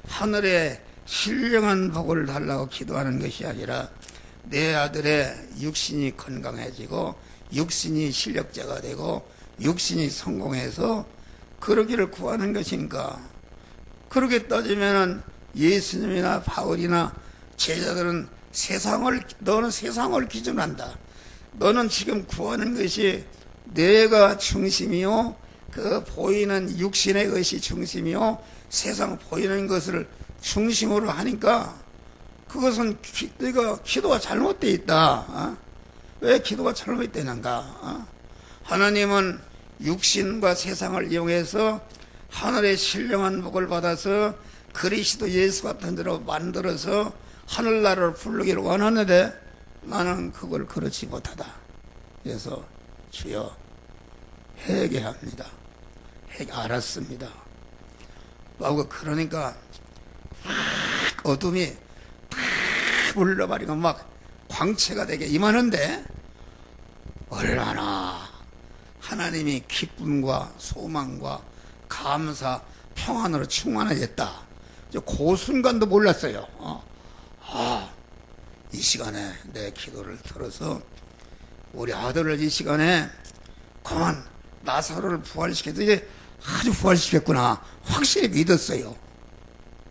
하늘의 신령한 복을 달라고 기도하는 것이 아니라 내 아들의 육신이 건강해지고 육신이 실력자가 되고 육신이 성공해서 그러기를 구하는 것인가. 그렇게 따지면 예수님이나 바울이나 제자들은 너는 세상을 기준한다. 너는 지금 구하는 것이 내가 중심이요 그 보이는 육신의 것이 중심이요 세상 보이는 것을 중심으로 하니까 그것은 네가 기도가 잘못되어 있다. 왜 기도가 잘못되는가? 하나님은 육신과 세상을 이용해서 하늘의 신령한 복을 받아서 그리스도 예수 같은 대로 만들어서 하늘나라를 부르기를 원하는데 나는 그걸 그렇지 못하다. 그래서 주여 회개합니다. 알았습니다. 그러니까 어둠이 탁 물러버리고 막 광채가 되게 임하는데 얼마나 하나님이 기쁨과 소망과 감사, 평안으로 충만해졌다. 그 순간도 몰랐어요. 이 시간에 내 기도를 들어서 우리 아들을 이 시간에 그만 나사로를 부활시켜서 이제 아주 부활시켰구나. 확실히 믿었어요.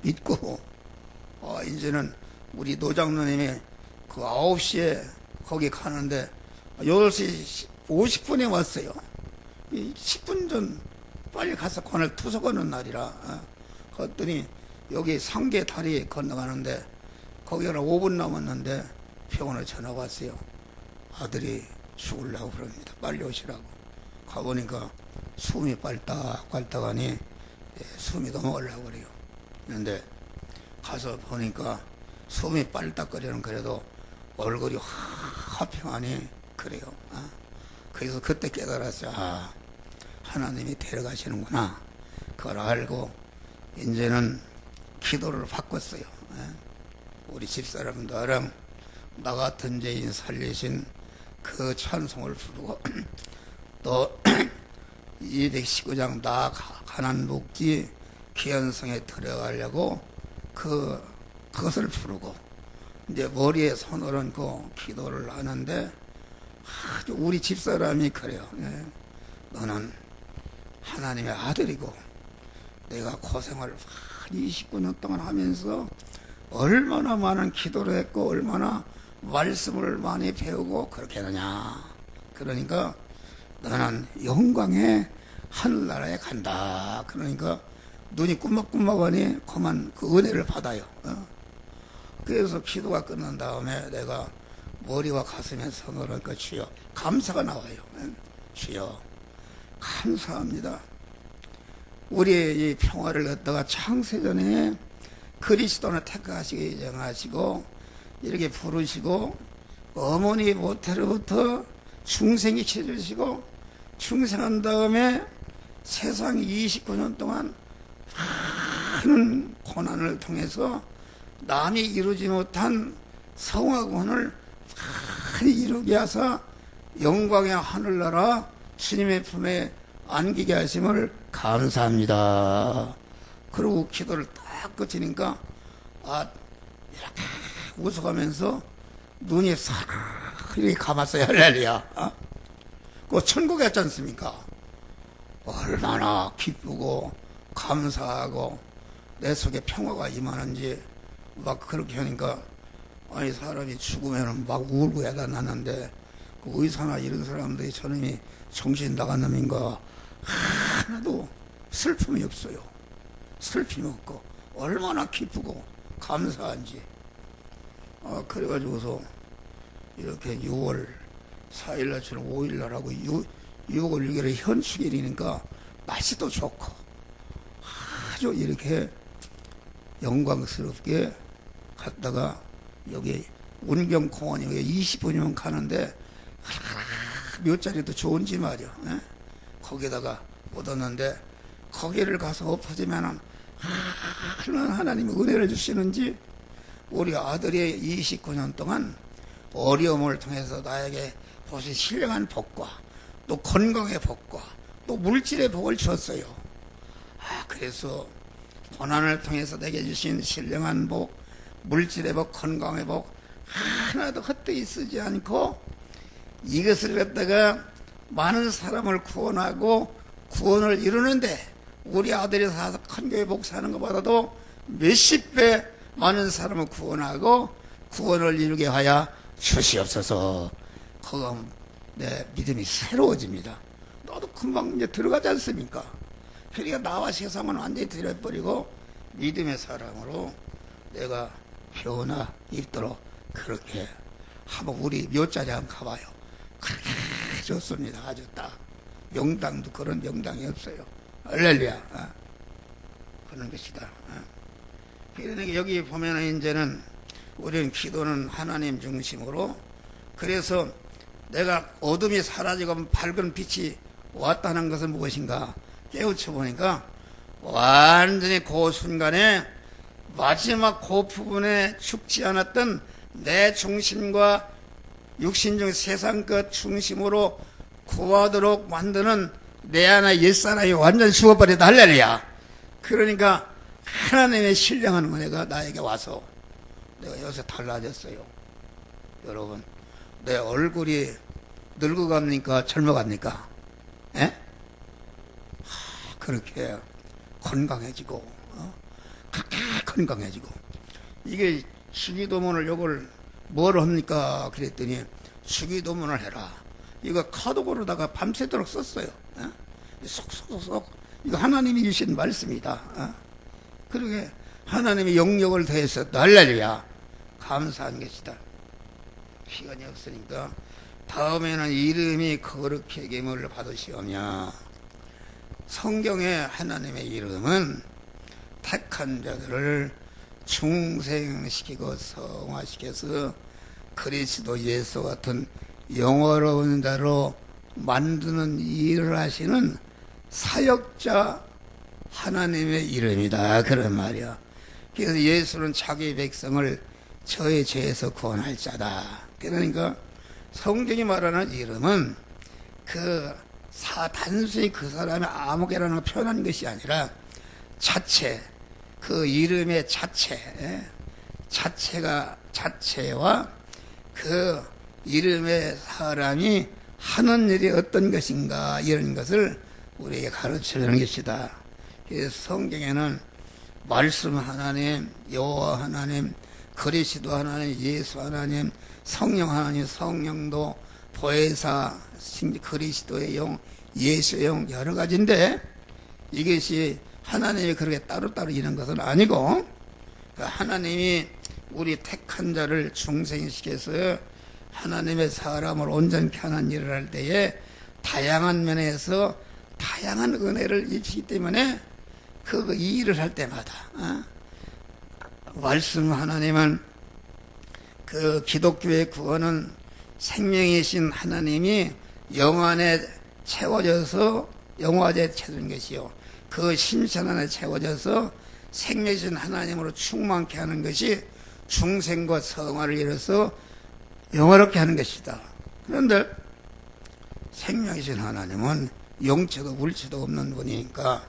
믿고 이제는 우리 노장로님이 그 9시에 거기 가는데 8시 50분에 왔어요. 10분 전 빨리 가서 관을 투석하는 날이라 그랬더니 여기 상계 다리 건너가는데 거기가 5분 남았는데 병원에 전화가 왔어요. 아들이 죽으려고 그럽니다. 빨리 오시라고. 가보니까 숨이 빨딱빨딱하니 숨이 넘어가려고 그래요. 그런데 가서 보니까 숨이 빨딱거리는 그래도 얼굴이 화평하니 그래요. 그래서 그때 깨달았어요. 하나님이 데려가시는구나. 그걸 알고 이제는 기도를 바꿨어요. 우리 집사람들은 나 같은 죄인 살리신 그 찬송을 부르고 또 219장 나 가난 묵지 기현성에 들어가려고 그것을 부르고 이제 머리에 손을 얹고 기도를 하는데 아주 우리 집사람이 그래요. 너는 하나님의 아들이고 내가 고생을 29년 동안 하면서 얼마나 많은 기도를 했고 얼마나 말씀을 많이 배우고 그렇게 하느냐. 그러니까 너는 영광의 하늘나라에 간다. 그러니까 눈이 꾸막꾸막하니 그만 그 은혜를 받아요. 그래서 기도가 끝난 다음에 내가 머리와 가슴에 손을 얹고 주여 감사가 나와요. 주여 감사합니다. 우리의 이 평화를 갖다가 창세전에 그리스도는 택하시기 정하시고 이렇게 부르시고 어머니 모태로부터 중생이 쳐주시고 중생한 다음에 세상 29년 동안 많은 고난을 통해서 남이 이루지 못한 성화권을 많이 이루게 하사 영광의 하늘나라 주님의 품에 안기게 하심을 감사합니다. 그리고 기도를 딱 끝이니까 이렇게 웃어가면서 눈이 사르르 감았어요. 할렐루야. 그 천국에 했지 않습니까? 얼마나 기쁘고 감사하고 내 속에 평화가 임하는지 막 그렇게 하니까 아니 사람이 죽으면 막 울고 야단나는데 그 의사나 이런 사람들이 저놈이 정신 나간 놈인가 하나도 슬픔이 없어요. 슬픔이 없고 얼마나 기쁘고 감사한지. 그래가지고서 이렇게 6월 4일날처럼 5일날 하고 6월 6일에 현축일이니까 날씨도 좋고 아주 이렇게 영광스럽게 갔다가 여기 운경공원 여기 20분이면 가는데 몇 자리도 좋은지 말이야. 거기다가 얻었는데 거기를 가서 엎어지면은 하나님이 은혜를 주시는지 우리 아들이 29년 동안 어려움을 통해서 나에게 보신 신령한 복과 또 건강의 복과 또 물질의 복을 주었어요. 그래서 고난을 통해서 내게 주신 신령한 복, 물질의 복, 건강의 복 하나도 헛되이 쓰지 않고 이것을 갖다가 많은 사람을 구원하고 구원을 이루는데 우리 아들이 사서 큰 교회 복사하는 것보다도 몇십 배 많은 사람을 구원하고 구원을 이루게 하여 주시옵소서. 그럼 내 믿음이 새로워집니다. 너도 금방 이제 들어가지 않습니까? 그러니까 나와 세상은 완전히 들여버리고 믿음의 사람으로 내가 변화 입도록 그렇게 한번 우리 몇 자리 한번 가봐요. 그렇게 좋습니다. 아주 딱 명당도 그런 명당이 없어요. 할렐루야. 그런 것이다. 그러니까 여기 보면은 이제는 우리는 기도는 하나님 중심으로 그래서 내가 어둠이 사라지고 밝은 빛이 왔다는 것은 무엇인가 깨우쳐 보니까 완전히 그 순간에 마지막 그 부분에 죽지 않았던 내 중심과 육신 중 세상 것 중심으로 구하도록 만드는 내 안에 옛사람이 완전히 죽어버렸다. 할렐루야. 그러니까 하나님의 신령한 은혜가 나에게 와서 내가 여기서 달라졌어요. 여러분 내 얼굴이 늙어갑니까 젊어갑니까? 그렇게 건강해지고 건강해지고 이게 주기도문을 요걸 뭘 합니까? 그랬더니 주기도문을 해라. 이거 카톡으로다가 밤새도록 썼어요. 속속속 이거 하나님이 주신 말씀이다. 그러게 하나님이 영역을 더해서 할렐루야 감사한 것이다. 시간이 없으니까 다음에는 이름이 거룩히 계명을 받으시오며, 성경에 하나님의 이름은 택한 자들을 중생시키고 성화시켜서 그리스도 예수 같은 영화로운 자로 만드는 일을 하시는 사역자 하나님의 이름이다, 그런 말이야. 그래서 예수는 자기 백성을 저의 죄에서 구원할 자다. 그러니까 성경이 말하는 이름은 단순히 그 사람의 아무개나 표현한 것이 아니라 자체, 그 이름의 자체와 그 이름의 사람이 하는 일이 어떤 것인가, 이런 것을 우리에게 가르쳐 주는 것이다. 그래서 성경에는 말씀 하나님, 여호와 하나님, 그리스도 하나님, 예수 하나님, 성령 하나님, 성령도, 보혜사, 그리스도의 영, 예수의 영, 여러 가지인데, 이것이 하나님이 그렇게 따로따로 있는 것은 아니고, 하나님이 우리 택한 자를 중생시켜서 하나님의 사람을 온전케 하는 일을 할 때에 다양한 면에서 다양한 은혜를 입히기 때문에 이 일을 할 때마다 말씀 하나님은 그 기독교의 구원은 생명이신 하나님이 영 안에 채워져서 영화제 채워진 것이요, 그 심천 안에 채워져서 생명이신 하나님으로 충만케 하는 것이 중생과 성화를 이뤄서 영화롭게 하는 것이다. 그런데 생명이신 하나님은 영체도 물체도 없는 분이니까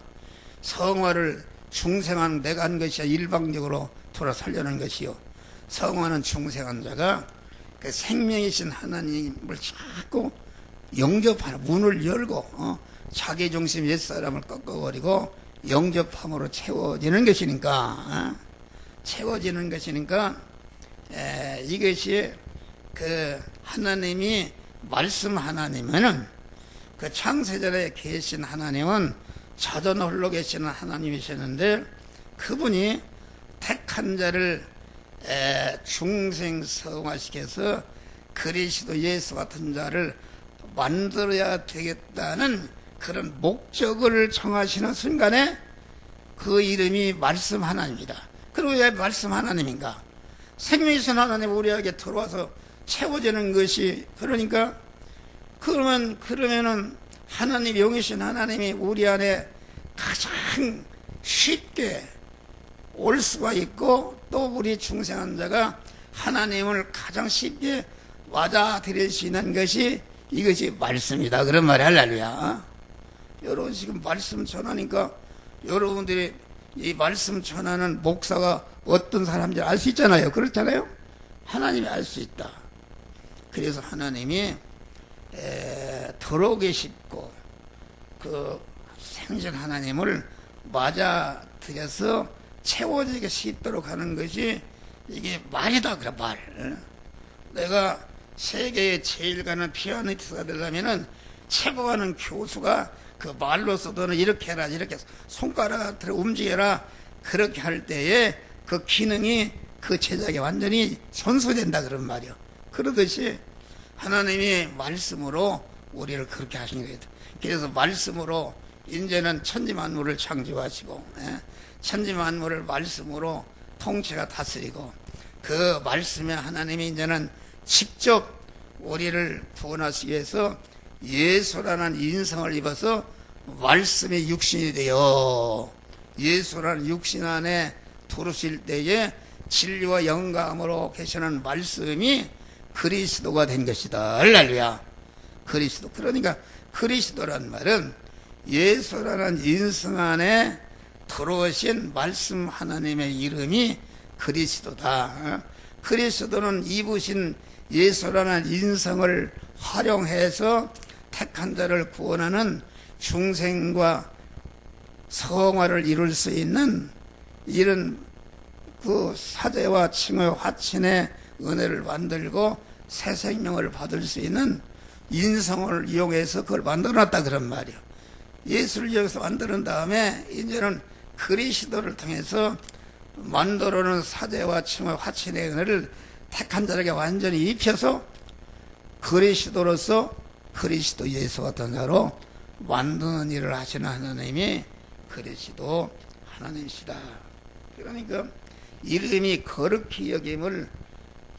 성화를 중생한 내가 한 것이 일방적으로 돌아 살려는 것이요, 성화는 중생한 자가 그 생명이신 하나님을 자꾸 영접하는, 문을 열고 자기 중심 옛사람을 꺾어버리고 영접함으로 채워지는 것이니까 이것이 그 하나님이 말씀 하나님은 그 창세전에 계신 하나님은 자전 홀로 계시는 하나님이셨는데, 그분이 택한 자를 중생성화시켜서 그리스도 예수 같은 자를 만들어야 되겠다는 그런 목적을 정하시는 순간에 그 이름이 말씀 하나님이다. 그리고 왜 말씀 하나님인가? 생명이신 하나님 우리에게 들어와서 채워지는 것이, 그러면은 하나님, 영이신 하나님이 우리 안에 가장 쉽게 올 수가 있고, 또 우리 중생한 자가 하나님을 가장 쉽게 맞아들일 수 있는 것이 이것이 말씀이다, 그런 말이 할렐루야. 여러분 지금 말씀 전하니까 여러분들이 이 말씀 전하는 목사가 어떤 사람인지 알 수 있잖아요. 그렇잖아요. 하나님이 알 수 있다. 그래서 하나님이 들어오기 쉽고 그 생신 하나님을 맞아들여서 채워지기 쉽도록 하는 것이 이게 말이다, 그래, 말. 내가 세계에 제일 가는 피아니스트가 되려면은 최고 가는 교수가 그 말로서 너는 이렇게 해라, 이렇게 손가락을 움직여라, 그렇게 할 때에 그 기능이 그 제작에 완전히 손수된다, 그런 말이요. 그러듯이 하나님이 말씀으로 우리를 그렇게 하신 거예요. 그래서 말씀으로 이제는 천지만물을 창조하시고, 천지만물을 말씀으로 통치가 다스리고, 그 말씀에 하나님이 이제는 직접 우리를 구원하시기 위해서 예수라는 인성을 입어서 말씀이 육신이 되어 예수라는 육신 안에 들어오실 때에 진리와 영감으로 계시는 말씀이 그리스도가 된 것이다. 할렐루야. 그리스도. 그러니까 그리스도란 말은 예수라는 인성 안에 들어오신 말씀 하나님의 이름이 그리스도다. 그리스도는 입으신 예수라는 인성을 활용해서 택한 자를 구원하는 중생과 성화를 이룰 수 있는 이런 그 사제와 칭의 화친의 은혜를 만들고 새 생명을 받을 수 있는 인성을 이용해서 그걸 만들어놨다, 그런 말이에요. 예수를 이용해서 만드는 다음에 이제는 그리스도를 통해서 만들어놓은 사제와 칭의 화친의 은혜를 택한 자에게 완전히 입혀서 그리스도로서 그리스도 예수 같은 자로 만드는 일을 하시는 하나님이 그리스도 하나님이시다. 그러니까 이름이 거룩히 여김을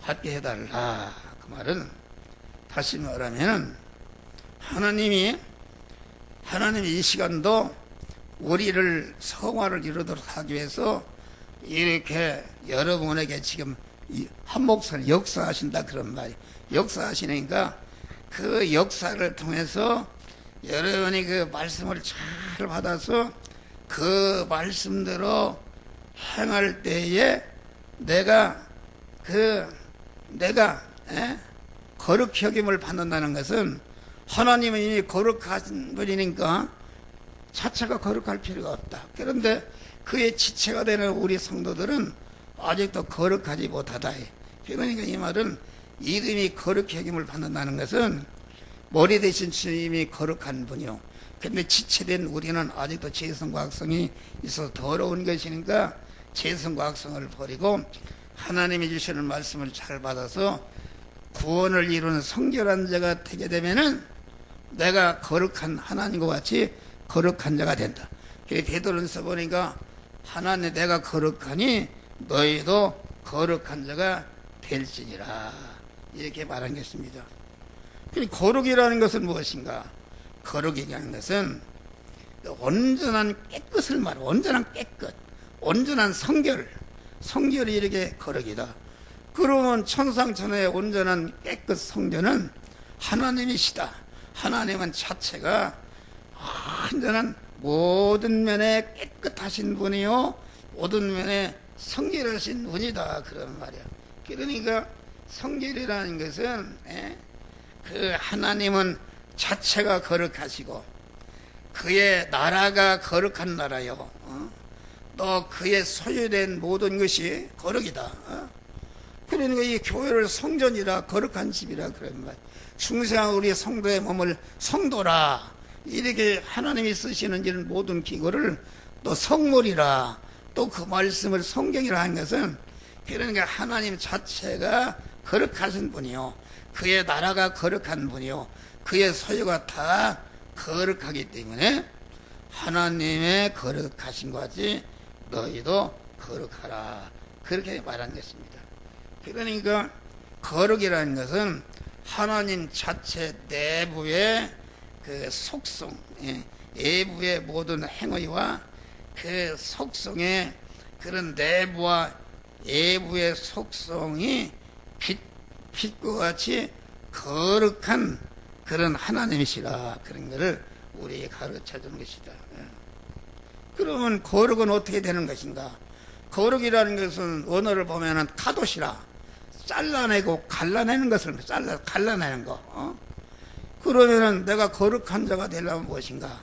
받게 해달라. 그 말은 다시 말하면 하나님이 이 시간도 우리를 성화를 이루도록 하기 위해서 이렇게 여러분에게 지금 한 몫을 역사하신다 그런 말이에요. 역사하시니까 그 역사를 통해서 여러분이 그 말씀을 잘 받아서 그 말씀대로 행할 때에 내가 거룩히 여김을 받는다는 것은 하나님은 이미 거룩하신 분이니까 자체가 거룩할 필요가 없다. 그런데 그의 지체가 되는 우리 성도들은 아직도 거룩하지 못하다. 그러니까 이 말은 이름이 거룩히 여김을 받는다는 것은 머리 대신 주님이 거룩한 분이요. 근데 지체된 우리는 아직도 죄성과 악성이 있어서 더러운 것이니까 죄성과 악성을 버리고 하나님이 주시는 말씀을 잘 받아서 구원을 이루는 성결한 자가 되게 되면은 내가 거룩한 하나님과 같이 거룩한 자가 된다. 베드로전서 보니까 하나님 내가 거룩하니 너희도 거룩한 자가 될지니라 이렇게 말한 것입니다. 거룩이라는 것은 무엇인가? 거룩이라는 것은 온전한 깨끗을 말해. 온전한 깨끗, 온전한 성결이 이렇게 거룩이다. 그러면 천상천하의 온전한 깨끗 성전은 하나님이시다. 하나님은 자체가 완전한 모든 면에 깨끗하신 분이요 모든 면에 성결하신 분이다 그런 말이야. 그러니까 성결이라는 것은 그 하나님은 자체가 거룩하시고 그의 나라가 거룩한 나라요. 또 그의 소유된 모든 것이 거룩이다. 그러니까 이 교회를 성전이라 거룩한 집이라 그런 말. 중생한 우리 성도의 몸을 성도라 이렇게 하나님이 쓰시는 이런 모든 기구를 또 성물이라 또 그 말씀을 성경이라 하는 것은 그러니까 하나님 자체가 거룩하신 분이요 그의 나라가 거룩한 분이요 그의 소유가 다 거룩하기 때문에 하나님의 거룩하신 것 같이 너희도 거룩하라 그렇게 말한 것입니다. 그러니까 거룩이라는 것은 하나님 자체 내부의 그 속성, 외부의 모든 행위와 그 속성의 그런 내부와 외부의 속성이 빛과 같이 거룩한 그런 하나님이시라 그런 것을 우리에게 가르쳐 주는 것이다. 그러면 거룩은 어떻게 되는 것인가? 거룩이라는 것은 언어를 보면은 카도시라 잘라내고 갈라내는 것을 갈라내는 거. 그러면은 내가 거룩한 자가 되려면 무엇인가?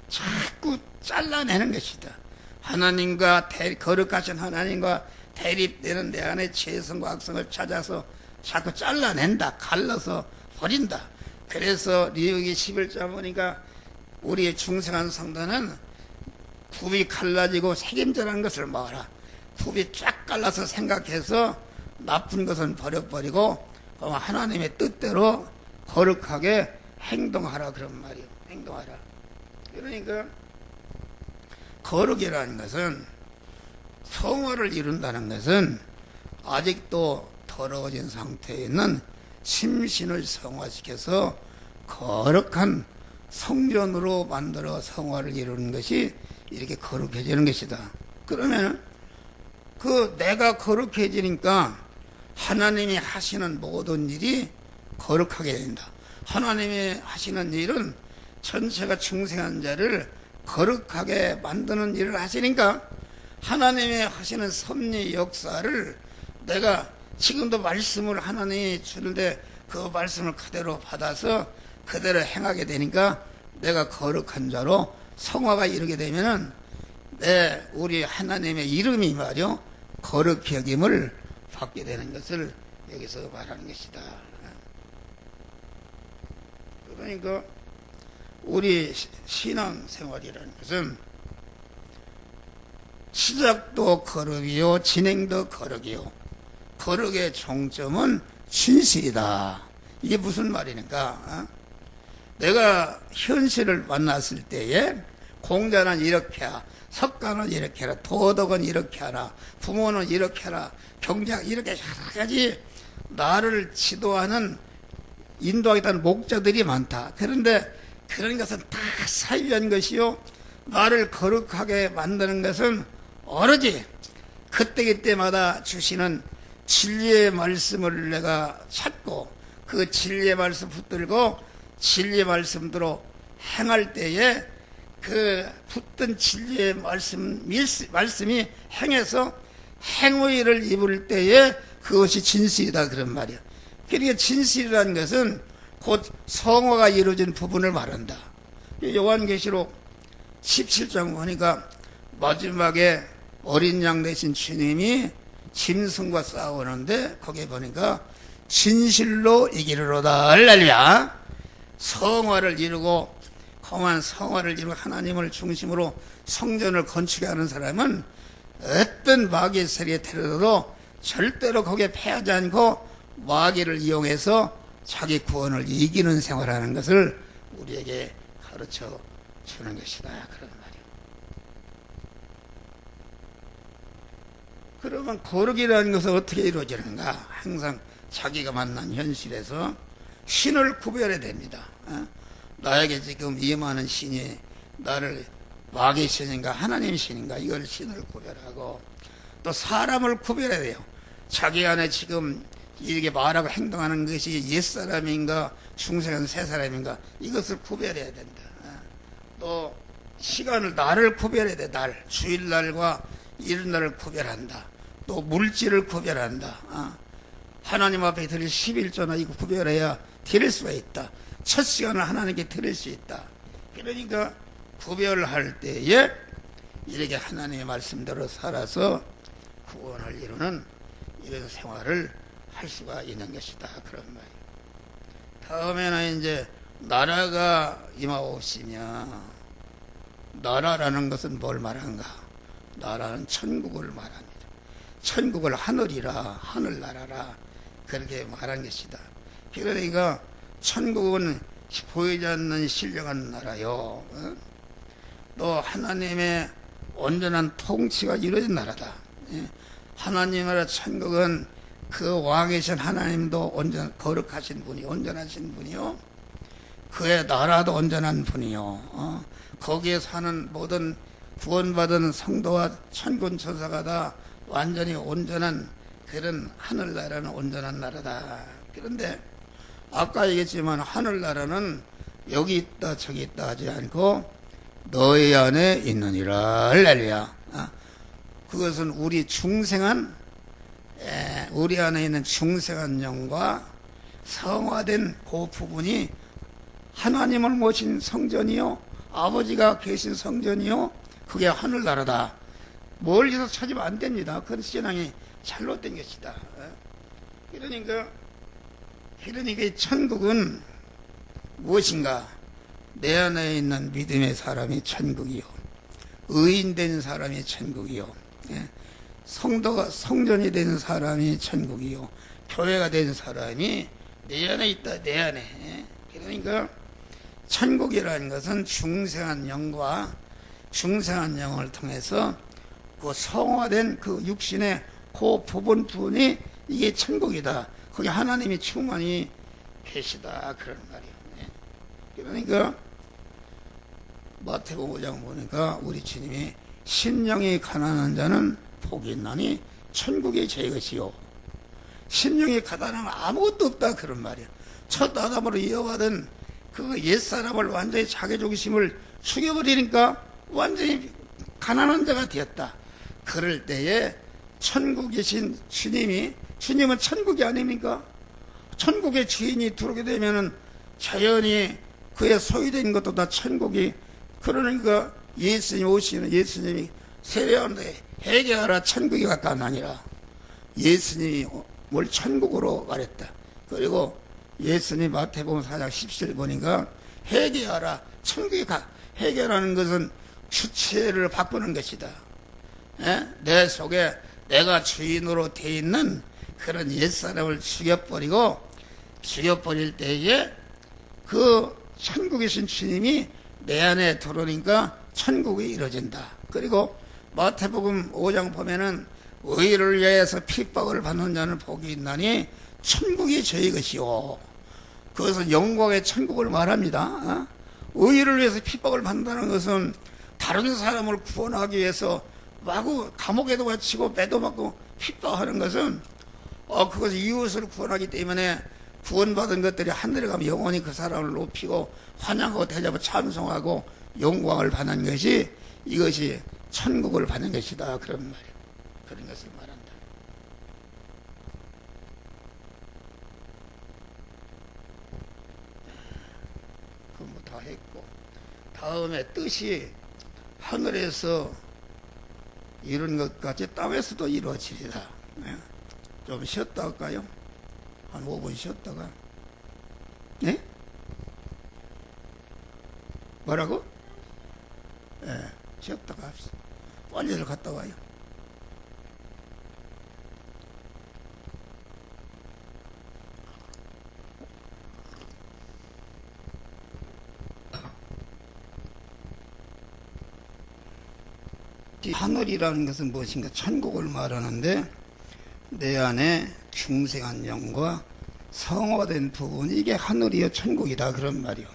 자꾸 잘라내는 것이다. 하나님과 거룩하신 하나님과 대립되는 내 안에 죄성과 악성을 찾아서 자꾸 잘라낸다. 갈라서 버린다. 그래서 리우기 11장 보니까 우리의 중생한 성도는 굽이 갈라지고 책임져라는 것을 먹어라. 굽이 쫙 갈라서 생각해서 나쁜 것은 버려버리고 하나님의 뜻대로 거룩하게 행동하라 그런 말이에요. 행동하라. 그러니까 거룩이라는 것은 성화를 이룬다는 것은 아직도 더러워진 상태에 있는 심신을 성화시켜서 거룩한 성전으로 만들어 성화를 이루는 것이 이렇게 거룩해지는 것이다. 그러면 그 내가 거룩해지니까 하나님이 하시는 모든 일이 거룩하게 된다. 하나님이 하시는 일은 전체가 중생한 자를 거룩하게 만드는 일을 하시니까 하나님이 하시는 섭리 역사를 내가 지금도 말씀을 하나님이 주는데 그 말씀을 그대로 받아서 그대로 행하게 되니까 내가 거룩한 자로 성화가 이르게 되면은 우리 하나님의 이름이 말이요 거룩히 여김을 받게 되는 것을 여기서 말하는 것이다. 그러니까 우리 신앙생활이라는 것은 시작도 거룩이요 진행도 거룩이요 거룩의 종점은 진실이다. 이게 무슨 말이니까? 내가 현실을 만났을 때에 공자는 이렇게 하라, 석가는 이렇게 하라, 도덕은 이렇게 하라, 부모는 이렇게 하라, 경제학 이렇게 여러 가지 나를 지도하는 인도하겠다는 목적들이 많다. 그런데 그런 것은 다 사유한 것이요, 나를 거룩하게 만드는 것은 오로지 그때그때마다 주시는 진리의 말씀을 내가 찾고 그 진리의 말씀 붙들고 진리의 말씀대로 행할 때에 그 붙든 진리의 말씀이 행해서 행위를 입을 때에 그것이 진실이다, 그런 말이야. 그러니까 진실이라는 것은 곧 성화가 이루어진 부분을 말한다. 요한계시록 17장 보니까 마지막에 어린 양 되신 주님이 짐승과 싸우는데 거기에 보니까 진실로 이기리로다. 할렐루야. 성화를 이루고 험한 성화를 이루고 하나님을 중심으로 성전을 건축하는 사람은 어떤 마귀의 세력에 들어도 절대로 거기에 패하지 않고 마귀를 이용해서 자기 구원을 이기는 생활하는 것을 우리에게 가르쳐 주는 것이다, 그런 말이에요. 그러면 거룩이라는 것은 어떻게 이루어지는가? 항상 자기가 만난 현실에서 신을 구별해야 됩니다. 나에게 지금 임하는 신이 나를 마귀의 신인가 하나님의 신인가, 이걸 신을 구별하고 또 사람을 구별해야 돼요. 자기 안에 지금 이렇게 말하고 행동하는 것이 옛사람인가 중생한 새사람인가, 이것을 구별해야 된다. 또 시간을, 날을 구별해야 돼. 날, 주일날과 이른날을 구별한다. 또 물질을 구별한다. 하나님 앞에 드릴 11조나 이거 구별해야 드릴 수가 있다. 첫 시간을 하나님께 드릴 수 있다. 그러니까 구별할 때에 이렇게 하나님의 말씀대로 살아서 구원을 이루는 이런 생활을 할 수가 있는 것이다, 그런 말이에요. 다음에는 이제 나라가 임하옵시며, 나라라는 것은 뭘 말한가? 나라는 천국을 말합니다. 천국을 하늘이라, 하늘나라라, 그렇게 말한 것이다. 그러니까 천국은 보이지 않는 신령한 나라요, 또 하나님의 온전한 통치가 이루어진 나라다. 하나님 나라 천국은 그 왕이신 하나님도 거룩하신 분이, 온전하신 분이요, 그의 나라도 온전한 분이요, 거기에 사는 모든 구원받은 성도와 천군 천사가 다 완전히 온전한 그런 하늘나라는 온전한 나라다. 그런데 아까 얘기했지만 하늘나라는 여기 있다 저기 있다 하지 않고 너희 안에 있느니라. 할렐루야. 그것은 우리 안에 있는 중생한 영과 성화된 그 부분이 하나님을 모신 성전이요, 아버지가 계신 성전이요, 그게 하늘나라다. 멀리서 찾으면 안 됩니다. 그런 신앙이 잘못된 것이다. 그러니까 이 천국은 무엇인가? 내 안에 있는 믿음의 사람이 천국이요, 의인된 사람이 천국이요, 성도가 성전이 된 사람이 천국이요, 교회가 된 사람이 내 안에 있다, 내 안에. 그러니까 천국이라는 것은 중생한 영과 중생한 영을 통해서 그 성화된 그 육신의 그 부분이 이게 천국이다. 거기 하나님이 충만히 계시다, 그런 말이에요. 그러니까 마태복음 5장 보니까 우리 주님이 신령이 가난한 자는 복이 있나니 천국이 제 것이요, 신령이 가난하면 아무것도 없다, 그런 말이에요. 첫 아담으로 이어받은 그 옛사람을 완전히 자기 중심을 죽여버리니까 완전히 가난한 자가 되었다. 그럴 때에 천국이신 주님은 천국이 아닙니까? 천국의 주인이 들어오게 되면은 자연히 그의 소유된 것도 다 천국이. 그러니까 예수님 오시는, 예수님이 세례하는데 회개하라, 천국이 가까우니라. 예수님이 뭘 천국으로 말했다. 그리고 예수님 마태복음 4장 17절 보니까 회개하라, 천국이 회개라는 것은 주체를 바꾸는 것이다. 내 속에 내가 주인으로 돼 있는 그런 옛사람을 죽여버릴 때에 그 천국에 계신 주님이 내 안에 들어오니까 천국이 이루어진다. 그리고 마태복음 5장 보면은 의를 위해서 핍박을 받는 자는 복이 있나니 천국이 저희 것이요. 그것은 영광의 천국을 말합니다. 의를 위해서 핍박을 받는다는 것은 다른 사람을 구원하기 위해서 마구 감옥에도 갇히고 매도 맞고 핍박하는 것은 그것은 이웃을 구원하기 때문에 구원받은 것들이 하늘에 가면 영원히 그 사람을 높이고 환영하고 대접하고 찬송하고 영광을 받는 것이 이것이 천국을 받는 것이다. 그런 말이에요. 그런 것을 말한다. 그건 뭐 다 했고, 다음에 뜻이 하늘에서 이룬 것 같이 땅에서도 이루어지리라. 좀 쉬었다 할까요? 한 5분 쉬었다가. 네? 뭐라고? 쉬었다가 합시다. 빨리들 갔다 와요. 하늘이라는 것은 무엇인가? 천국을 말하는데 내 안에 중생한 영과 성화된 부분이 이게 하늘이요 천국이다 그런 말이요.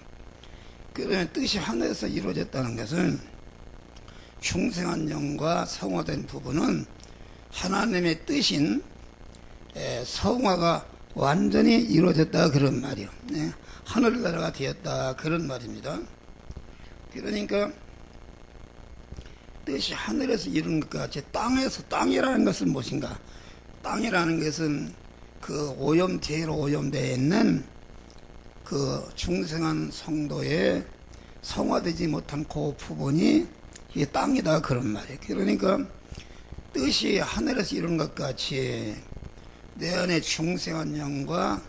그러면 뜻이 하늘에서 이루어졌다는 것은 중생한 영과 성화된 부분은 하나님의 뜻인 성화가 완전히 이루어졌다 그런 말이요. 하늘나라가 되었다 그런 말입니다. 그러니까 뜻이 하늘에서 이룬 것 같이 땅에서, 땅이라는 것은 무엇인가? 땅이라는 것은 그 오염제로 오염되어 있는 그 중생한 성도의 성화되지 못한 그 부분이 이게 땅이다 그런 말이에요. 그러니까 뜻이 하늘에서 이룬 것 같이 내 안에 중생한 영과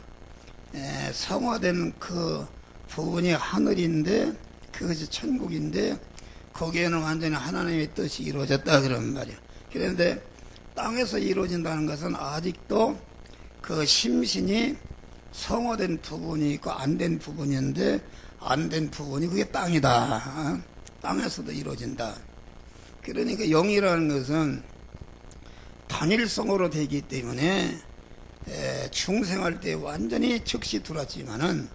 성화된 그 부분이 하늘인데 그것이 천국인데 거기에는 완전히 하나님의 뜻이 이루어졌다 그런 말이에요. 그런데 땅에서 이루어진다는 것은 아직도 그 심신이 성화된 부분이 있고 안 된 부분이 있는데 안 된 부분이 그게 땅이다. 땅에서도 이루어진다. 그러니까 영이라는 것은 단일성으로 되기 때문에 중생할 때 완전히 즉시 들어왔지만은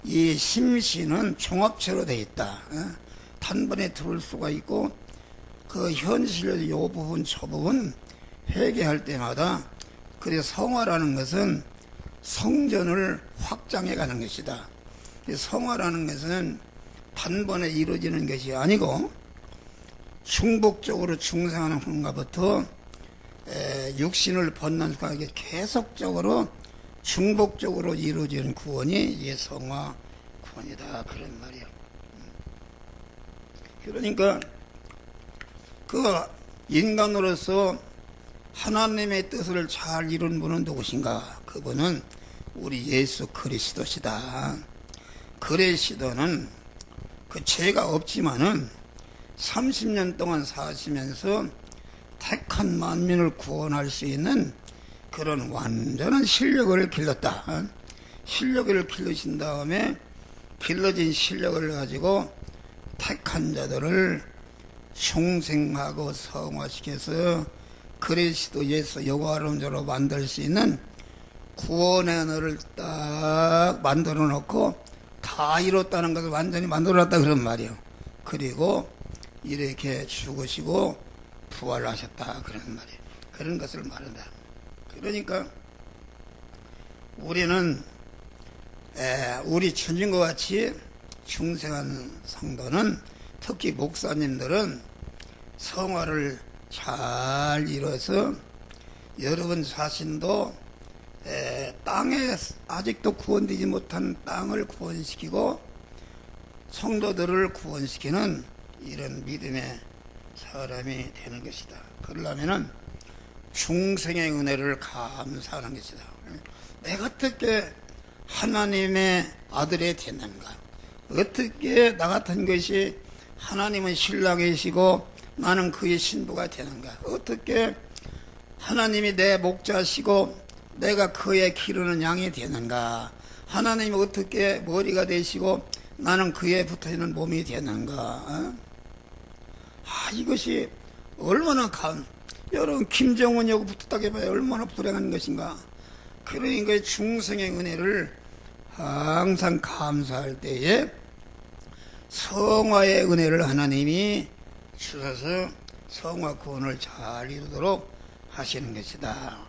이 심신은 종합체로 되어 있다. 단번에 들어올 수가 있고 그 현실의 요 부분 저 부분 회개할 때마다 그래서 성화라는 것은 성전을 확장해 가는 것이다. 성화라는 것은 단번에 이루어지는 것이 아니고 중복적으로 중생하는 순간부터 육신을 벗는 순간에 계속적으로 중복적으로 이루어지는 구원이 이게 성화 구원이다 그런 말이야. 그러니까 그 인간으로서 하나님의 뜻을 잘 이룬 분은 누구신가? 그분은 우리 예수 그리스도시다. 그리스도는 그 죄가 없지만은 30년 동안 사시면서 택한 만민을 구원할 수 있는 그런 완전한 실력을 길렀다. 실력을 길러신 다음에 길러진 실력을 가지고 택한 자들을 흉생하고 성화시켜서 그리스도 예수 여호와로운 자로 만들 수 있는 구원의 언어를 딱 만들어 놓고 다 이뤘다는 것을 완전히 만들어 놨다 그런 말이에요. 그리고 이렇게 죽으시고 부활하셨다 그런 말이에요. 그런 것을 말한다. 그러니까 우리는 우리 천진과 같이 중생한 성도는 특히 목사님들은 성화를 잘 이뤄서 여러분 자신도 땅에 아직도 구원되지 못한 땅을 구원시키고 성도들을 구원시키는 이런 믿음의 사람이 되는 것이다. 그러려면은 중생의 은혜를 감사하는 것이다. 내가 어떻게 하나님의 아들이 됐는가? 어떻게 나 같은 것이 하나님은 신랑이시고 나는 그의 신부가 되는가? 어떻게 하나님이 내 목자시고 내가 그의 기르는 양이 되는가? 하나님이 어떻게 머리가 되시고 나는 그에 붙어있는 몸이 되는가? 이것이 얼마나 여러분 김정은하고 붙었다고 해봐야 얼마나 불행한 것인가? 그러니까 중생의 은혜를 항상 감사할 때에 성화의 은혜를 하나님이 주셔서 성화 구원을 잘 이루도록 하시는 것이다.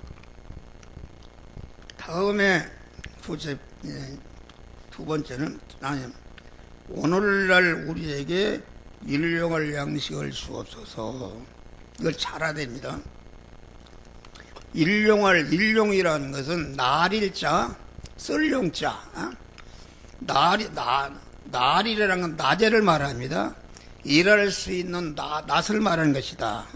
다음에 두 번째는 오늘날 우리에게 일용할 양식을 주옵소서. 이걸 잘 알아야 됩니다. 일용이라는 것은 날일자, 썰용자. 날이라는 건 낮에를 말합니다. 일할 수 있는 낮을 말하는 것이다.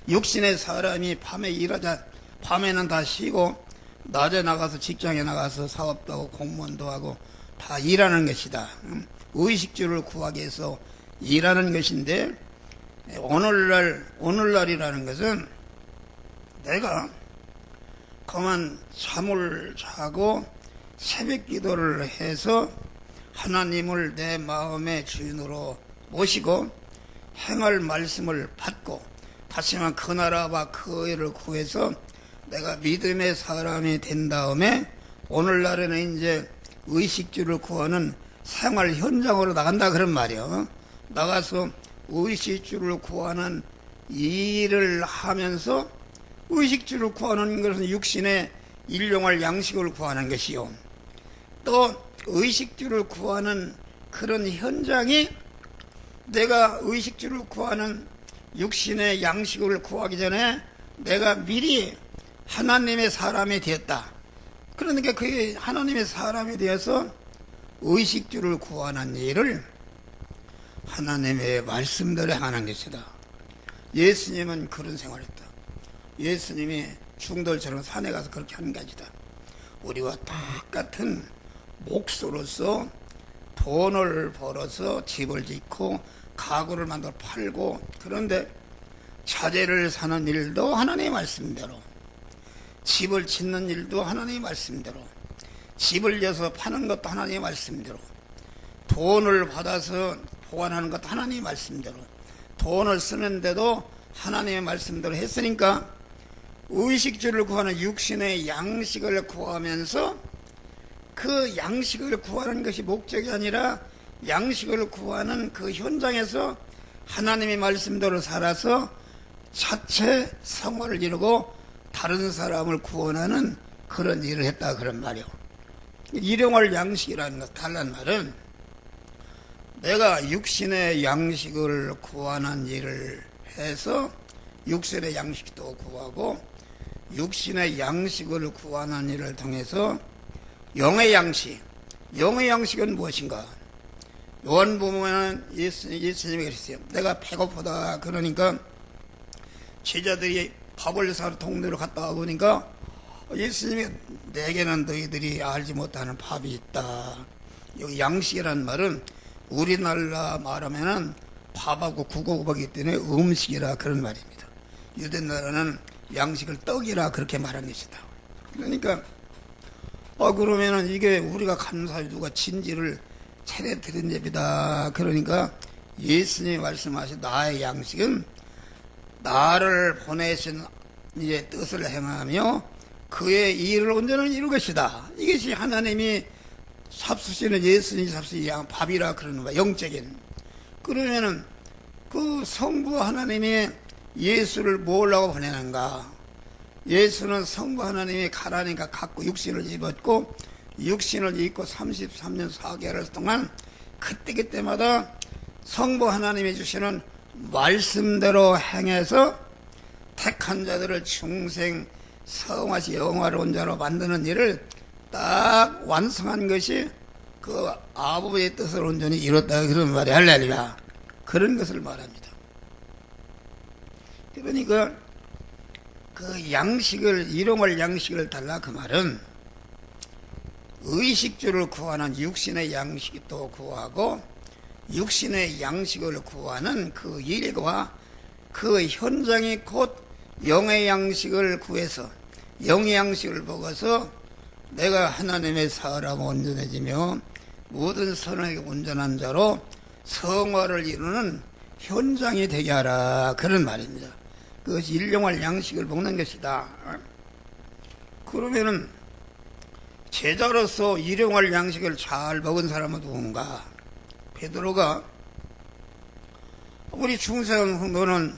육신의 사람이 밤에 일하자, 밤에는 다 쉬고 낮에 나가서 직장에 나가서 사업도 하고 공무원도 하고 다 일하는 것이다. 의식주를 구하기 위해서 일하는 것인데, 오늘날이라는 것은 내가 그만 잠을 자고 새벽 기도를 해서 하나님을 내 마음의 주인으로 모시고 행할 말씀을 받고 다시 한번 그 나라와 그 의를 구해서 내가 믿음의 사람이 된 다음에 오늘날에는 이제 의식주를 구하는 생활 현장으로 나간다 그런 말이에요. 나가서 의식주를 구하는 일을 하면서 의식주를 구하는 것은 육신의 일용할 양식을 구하는 것이요. 또 의식주를 구하는 그런 현장이 내가 의식주를 구하는 육신의 양식을 구하기 전에 내가 미리 하나님의 사람이 되었다. 그러니까 그게 하나님의 사람이 되어서 의식주를 구하는 일을 하나님의 말씀대로 하는 것이다. 예수님은 그런 생활을 했다. 예수님이 중돌처럼 산에 가서 그렇게 하는 게 아니다. 우리와 똑같은 목수로서 돈을 벌어서 집을 짓고 가구를 만들어 팔고, 그런데 자재를 사는 일도 하나님의 말씀대로, 집을 짓는 일도 하나님의 말씀대로, 집을 져서 파는 것도 하나님의 말씀대로, 돈을 받아서 보관하는 것도 하나님의 말씀대로, 돈을 쓰는데도 하나님의 말씀대로 했으니까 의식주를 구하는 육신의 양식을 구하면서 그 양식을 구하는 것이 목적이 아니라 양식을 구하는 그 현장에서 하나님의 말씀대로 살아서 자체 성화를 이루고 다른 사람을 구원하는 그런 일을 했다 그런 말이요. 일용할 양식이라는 것, 달란 말은 내가 육신의 양식을 구하는 일을 해서 육신의 양식도 구하고 육신의 양식을 구하는 일을 통해서 영의 양식, 영의 양식은 무엇인가? 요한복음에는 예수님이 그랬어요. 내가 배고프다 그러니까 제자들이 밥을 사러 동네로 갔다 와보니까 예수님이 내게는 너희들이 알지 못하는 밥이 있다. 여기 양식이라는 말은 우리나라 말하면은 밥하고 국어국어이기 때문에 음식이라 그런 말입니다. 유대나라는 양식을 떡이라 그렇게 말한 것이다. 그러니까 그러면은 이게 우리가 감사해 누가 진지를 차려 드린 예비다. 그러니까 예수님이 말씀하신 나의 양식은 나를 보내신 이제 뜻을 행하며 그의 일을 온전히 이룰 것이다. 이것이 하나님이 잡수시는 예수님이 잡수시는 밥이라 그러는 거야. 영적인. 그러면은 그 성부 하나님이 예수를 뭐라고 보내는가? 예수는 성부 하나님이 가라니까 갖고 육신을 입었고 육신을 입고 33년 4개월 동안 그때마다 성부 하나님이 주시는 말씀대로 행해서 택한 자들을 중생 성화시 영화로운 자로 만드는 일을 딱 완성한 것이 그 아버지의 뜻을 온전히 이뤘다 그런 말이 할렐루야. 그런 것을 말합니다. 그러니까 그 양식을 일용할 양식을 달라 그 말은 의식주를 구하는 육신의 양식도 구하고 육신의 양식을 구하는 그 일과 그 현장이 곧 영의 양식을 구해서 영의 양식을 먹어서 내가 하나님의 사람 온전해지며 모든 선에게 온전한 자로 성화를 이루는 현장이 되게 하라, 그런 말입니다. 그것이 일용할 양식을 먹는 것이다. 그러면은 제자로서 일용할 양식을 잘 먹은 사람은 누군가? 베드로가 우리 중생 성도는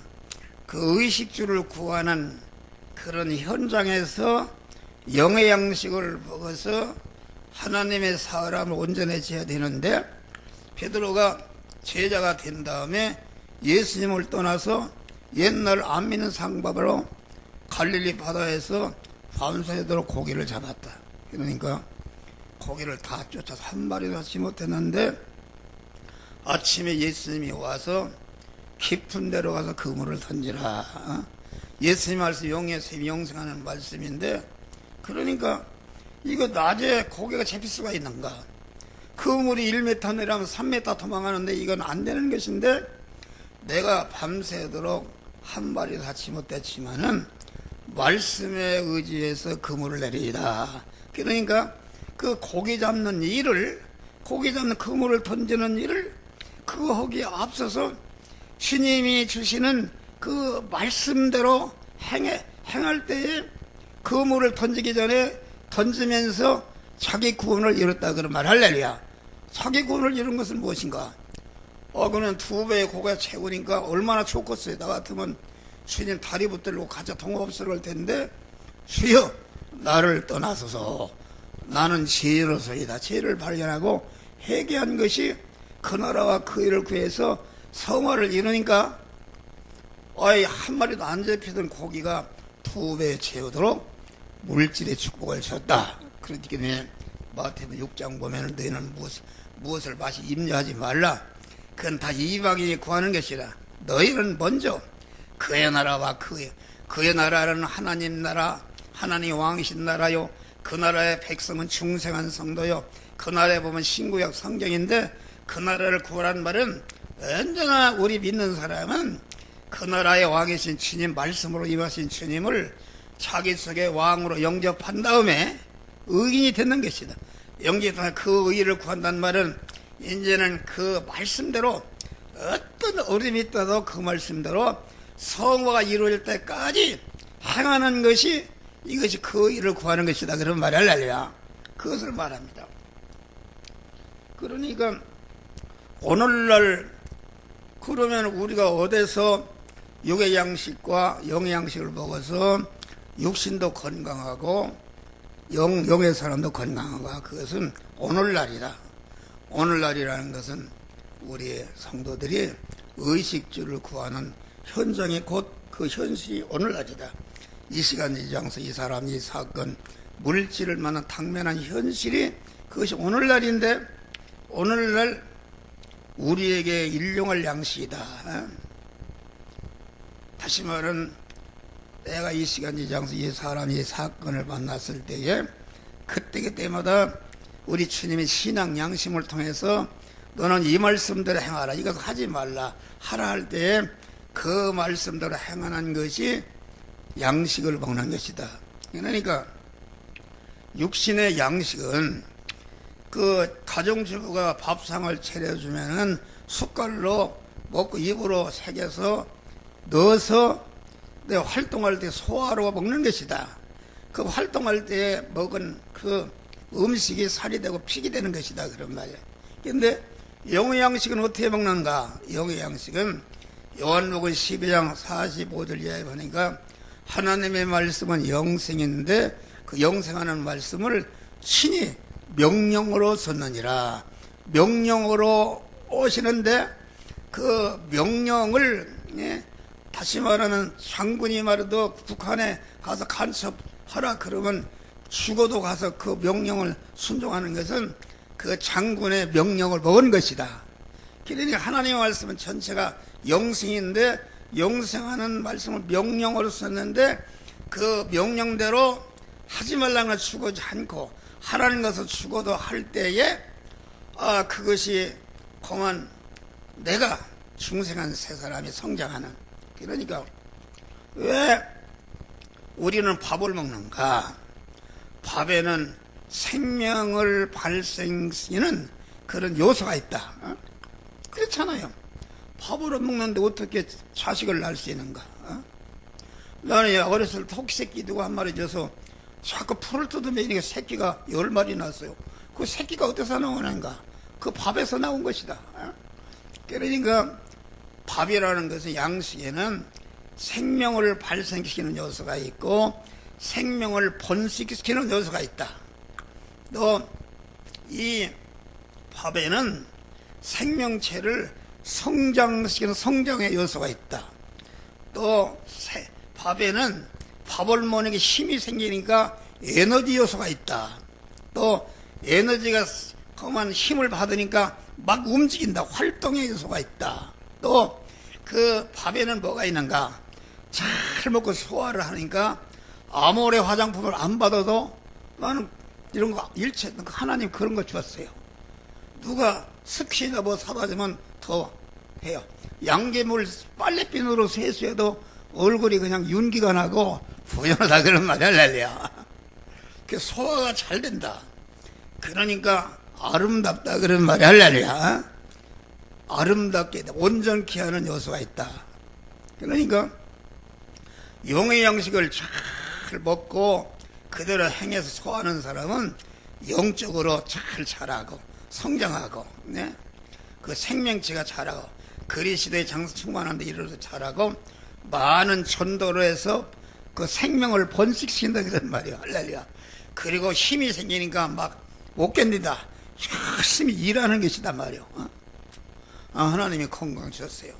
그 의식주를 구하는 그런 현장에서 영의 양식을 먹어서 하나님의 사람을 온전해져야 되는데, 베드로가 제자가 된 다음에 예수님을 떠나서 옛날 안 믿는 상bab으로 갈릴리 바다에서 밤새도록 고기를 잡았다. 그러니까 고기를 다 쫓아서 한 마리도 잡지 못했는데 아침에 예수님이 와서 깊은 데로 가서 그물을 던지라. 예수님 말씀 영의 샘이 영생하는 말씀인데, 그러니까 이거 낮에 고기가 잡힐 수가 있는가? 그물이 1m 내려면 3m 도망가는데 이건 안 되는 것인데, 내가 밤새도록 한 마리도 잡지 못했지만은 말씀에 의지해서 그물을 내리이다. 그러니까 그 고기 잡는 일을, 고기 잡는 그물을 던지는 일을 그거 하기에 앞서서 주님이 주시는 그 말씀대로 행할 때에 그물을 던지기 전에 던지면서 자기 구원을 이뤘다, 그런 말. 할렐루야. 자기 구원을 이룬 것은 무엇인가? 그는 2배의 고기가 채우니까 얼마나 좋겠어요. 나 같으면 주님 다리 붙들고 가자 동업스러울 할 텐데, 주여 나를 떠나소서, 나는 죄인으로서이다. 죄를 발견하고 회개한 것이 그 나라와 그 일을 구해서 성화를 이루니까 한 마리도 안 잡히던 고기가 2배 채우도록 물질의 축복을 줬다. 그렇기 때문에 마태복음 6장 보면 너희는 무엇을 마시 염려하지 말라. 그건 다 이방인이 구하는 것이라. 너희는 먼저 그의 나라와 그의 나라는 하나님 나라, 하나님 왕이신 나라요, 그 나라의 백성은 중생한 성도요, 그 나라에 보면 신구약 성경인데, 그 나라를 구하라는 말은 언제나 우리 믿는 사람은 그 나라의 왕이신 주님, 말씀으로 임하신 주님을 자기 속의 왕으로 영접한 다음에 의인이 되는 것이다. 영접한 그 의의를 구한다는 말은 이제는 그 말씀대로 어떤 어려움이 있다도 그 말씀대로 성화가 이루어질 때까지 행하는 것이, 이것이 그 의의를 구하는 것이다. 그런 말이 할렐루야. 그것을 말합니다. 그러니까 오늘날 그러면 우리가 어디서 육의 양식과 영의 양식을 먹어서 육신도 건강하고 영의 사람도 건강하고, 그것은 오늘날이다. 오늘날이라는 것은 우리 성도들이 의식주를 구하는 현장이 곧 그 현실이 오늘날이다. 이 시간, 이 장소, 이 사람, 이 사건, 물질을 만난 당면한 현실이 그것이 오늘날인데, 오늘날 우리에게 일용할 양식이다. 다시 말은 내가 이 시간, 이 장소, 이 사람, 이 사건을 만났을 때에 그때마다 우리 주님의 신앙 양심을 통해서 너는 이 말씀대로 행하라, 이것을 하지 말라, 하라 할 때에 그 말씀대로 행하는 것이 양식을 먹는 것이다. 그러니까 육신의 양식은 그 가정주부가 밥상을 차려주면은 숟갈로 먹고 입으로 새겨서 넣어서 내가 활동할 때 소화로 먹는 것이다. 그 활동할 때 먹은 그 음식이 살이 되고 피가 되는 것이다, 그런 말이야. 근데 영의 양식은 어떻게 먹는가? 영의 양식은 요한복음 12장 45절 이하에 보니까 하나님의 말씀은 영생인데 그 영생하는 말씀을 친히 명령으로 썼느니라. 명령으로 오시는데 그 명령을, 다시 말하는 장군이 말해도 북한에 가서 간섭하라 그러면 죽어도 가서 그 명령을 순종하는 것은 그 장군의 명령을 먹은 것이다. 그러니 하나님의 말씀은 전체가 영생인데 영생하는 말씀을 명령으로 썼는데 그 명령대로 하지 말라는 걸 죽어지 않고 하라는 것을 죽어도 할 때에 그것이 공안 내가 중생한 새 사람이 성장하는. 그러니까 왜 우리는 밥을 먹는가? 밥에는 생명을 발생시키는 그런 요소가 있다. 그렇잖아요. 밥을 먹는데 어떻게 자식을 낳을 수 있는가? 나는 어렸을 때 토끼새끼 두고 한 마리 줘서 자꾸 풀을 뜯어매니까 새끼가 10마리 났어요. 그 새끼가 어디서 나오는가? 그 밥에서 나온 것이다. 그러니까 밥이라는 것은 양식에는 생명을 발생시키는 요소가 있고 생명을 번식시키는 요소가 있다. 또 이 밥에는 생명체를 성장시키는 성장의 요소가 있다. 또 밥에는 밥을 먹는 게 힘이 생기니까 에너지 요소가 있다. 또 에너지가 그만 힘을 받으니까 막 움직인다. 활동의 요소가 있다. 또 그 밥에는 뭐가 있는가? 잘 먹고 소화를 하니까 아무리 화장품을 안 받아도 나는 이런 거 일체 하나님 그런 거 주었어요. 누가 스키나 뭐 사다 주면 더 해요. 양계물 빨래비누로 세수해도 얼굴이 그냥 윤기가 나고 부연하다 그런 말이 할렐루야. 소화가 잘 된다. 그러니까 아름답다 그런 말이 할렐루야. 아름답게 온전케 하는 요소가 있다. 그러니까 용의 양식을 잘 먹고 그대로 행해서 소화하는 사람은 영적으로 잘 자라고 성장하고, 네? 그 생명체가 자라고 그리스도의 장수 충만한데 이르러서 자라고 많은 전도로 해서 그 생명을 번식시킨다 그런 말이야. 할렐루야. 그리고 힘이 생기니까 막 못 견딘다. 열심히 일하는 것이단 말이야. 하나님이 건강 주셨어요.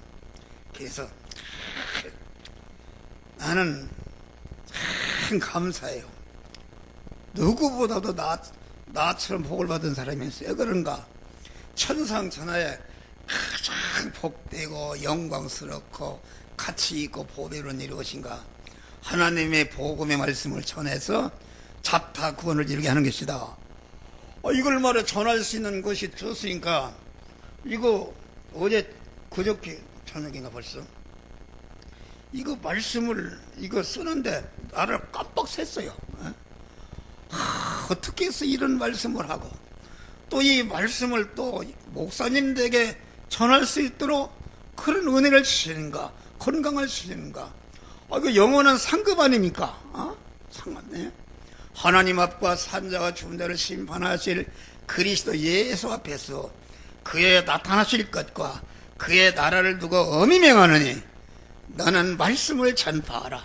그래서 나는 참 감사해요. 누구보다도 나처럼 복을 받은 사람이 있어요. 그런가? 천상천하에 가장 복되고 영광스럽고 가치 있고 보배로운 일이 무엇인가? 하나님의 복음의 말씀을 전해서 잡다 구원을 이루게 하는 것이다. 이걸 말해 전할 수 있는 것이 좋으니까 이거 어제 그저께 저녁인가 벌써 이거 말씀을 이거 쓰는데 나를 깜빡 샜어요. 어떻게 해서 이런 말씀을 하고 또 이 말씀을 또 목사님들에게 전할 수 있도록 그런 은혜를 주시는가, 건강을 주시는가. 그 영원한 상급 아닙니까? 상관네. 하나님 앞과 산자와 죽은 자를 심판하실 그리스도 예수 앞에서 그의 나타나실 것과 그의 나라를 두고 엄히 명하느니 너는 말씀을 전파하라.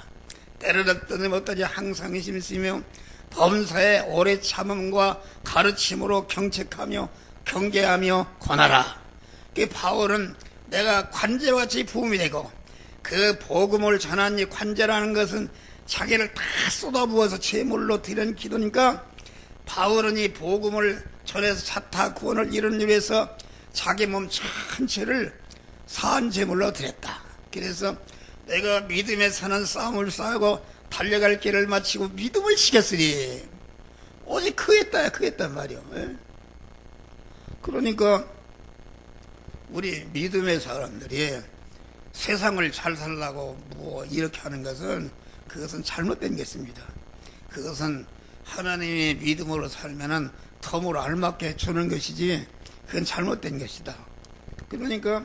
때로는 끊임없이 항상 힘쓰며 범사에 오래 참음과 가르침으로 경책하며 경계하며 권하라. 그 바울은 내가 관제같이 부음이 되고 그 복음을 전한 이 관제라는 것은 자기를 다 쏟아부어서 제물로 드리는 기도니까 바울은 이 복음을 전해서 자타 구원을 이루는 일 위해서 자기 몸 전체를 사한 제물로 드렸다. 그래서 내가 믿음에 사는 싸움을 싸우고 달려갈 길을 마치고 믿음을 지켰으니 오직 그랬단 말이요. 그러니까 우리 믿음의 사람들이 세상을 잘 살라고 뭐 이렇게 하는 것은 그것은 잘못된 것입니다. 그것은 하나님의 믿음으로 살면은 덤으로 알맞게 주는 것이지 그건 잘못된 것이다. 그러니까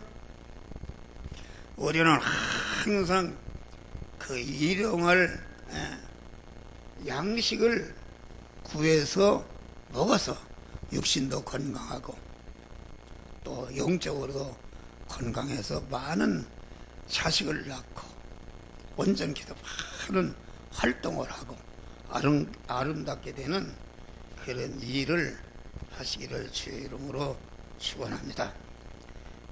우리는 항상 그 일용할 양식을 구해서 먹어서 육신도 건강하고 또 영적으로도 건강해서 많은 자식을 낳고 온전케도 많은 활동을 하고 아름답게 되는 그런 일을 하시기를 주의 이름으로 축원합니다.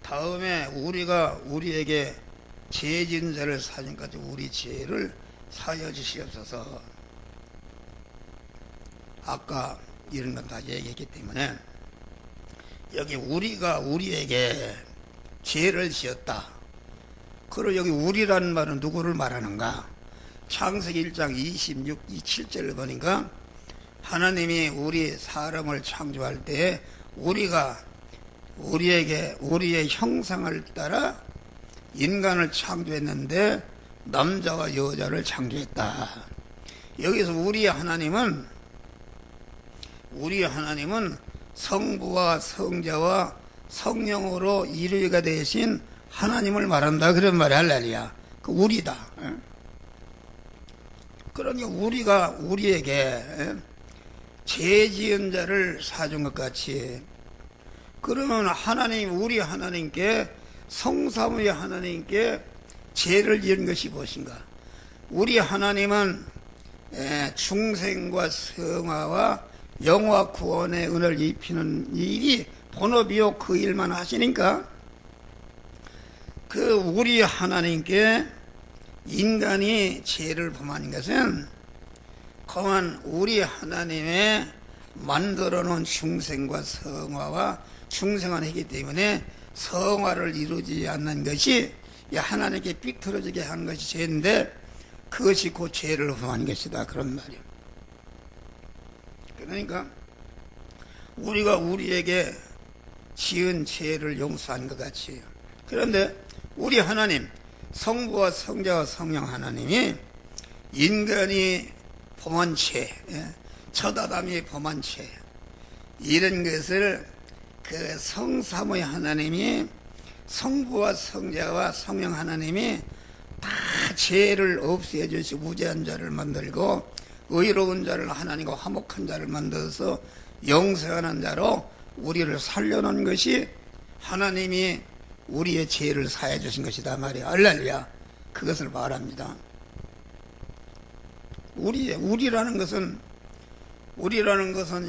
다음에 우리가 우리에게 죄진 자를 사진까지 우리 죄를 사여 주시옵소서. 아까 이런 건 다 얘기했기 때문에 여기 우리가 우리에게 죄를 지었다. 그리고 여기 우리라는 말은 누구를 말하는가? 창세기 1장 27절을 보니까 하나님이 우리 사람을 창조할 때에 우리가 우리에게 우리의 형상을 따라 인간을 창조했는데 남자와 여자를 창조했다. 여기서 우리 하나님은 성부와 성자와 성령으로 이루가 되신 하나님을 말한다 그런 말이 할렐루야. 그 우리다. 그러니까 우리가 우리에게 죄 지은 자를 사준 것 같이, 그러면 하나님, 우리 하나님께, 성삼위의 하나님께 죄를 지은 것이 무엇인가? 우리 하나님은 중생과 성화와 영화 구원의 은혜를 입히는 일이 본업이요 그 일만 하시니까, 그 우리 하나님께 인간이 죄를 범하는 것은 그만 우리 하나님의 만들어 놓은 중생과 성화와 중생을 하기 때문에 성화를 이루지 않는 것이 하나님께 삐뚤어지게 하는 것이 죄인데, 그것이 그 죄를 범하는 것이다 그런 말이에요. 그러니까 우리가 우리에게 지은 죄를 용서한 것 같이, 그런데 우리 하나님, 성부와 성자와 성령 하나님이 인간이 범한 죄, 첫 아담이 범한 죄, 이런 것을 그 성삼의 하나님이, 성부와 성자와 성령 하나님이 다 죄를 없애 주시고 무죄한 자를 만들고 의로운 자를, 하나님과 화목한 자를 만들어서 영생하는 자로 우리를 살려놓은 것이 하나님이 우리의 죄를 사해 주신 것이다 말이야. 할렐루야. 그것을 말합니다. 우리라는 것은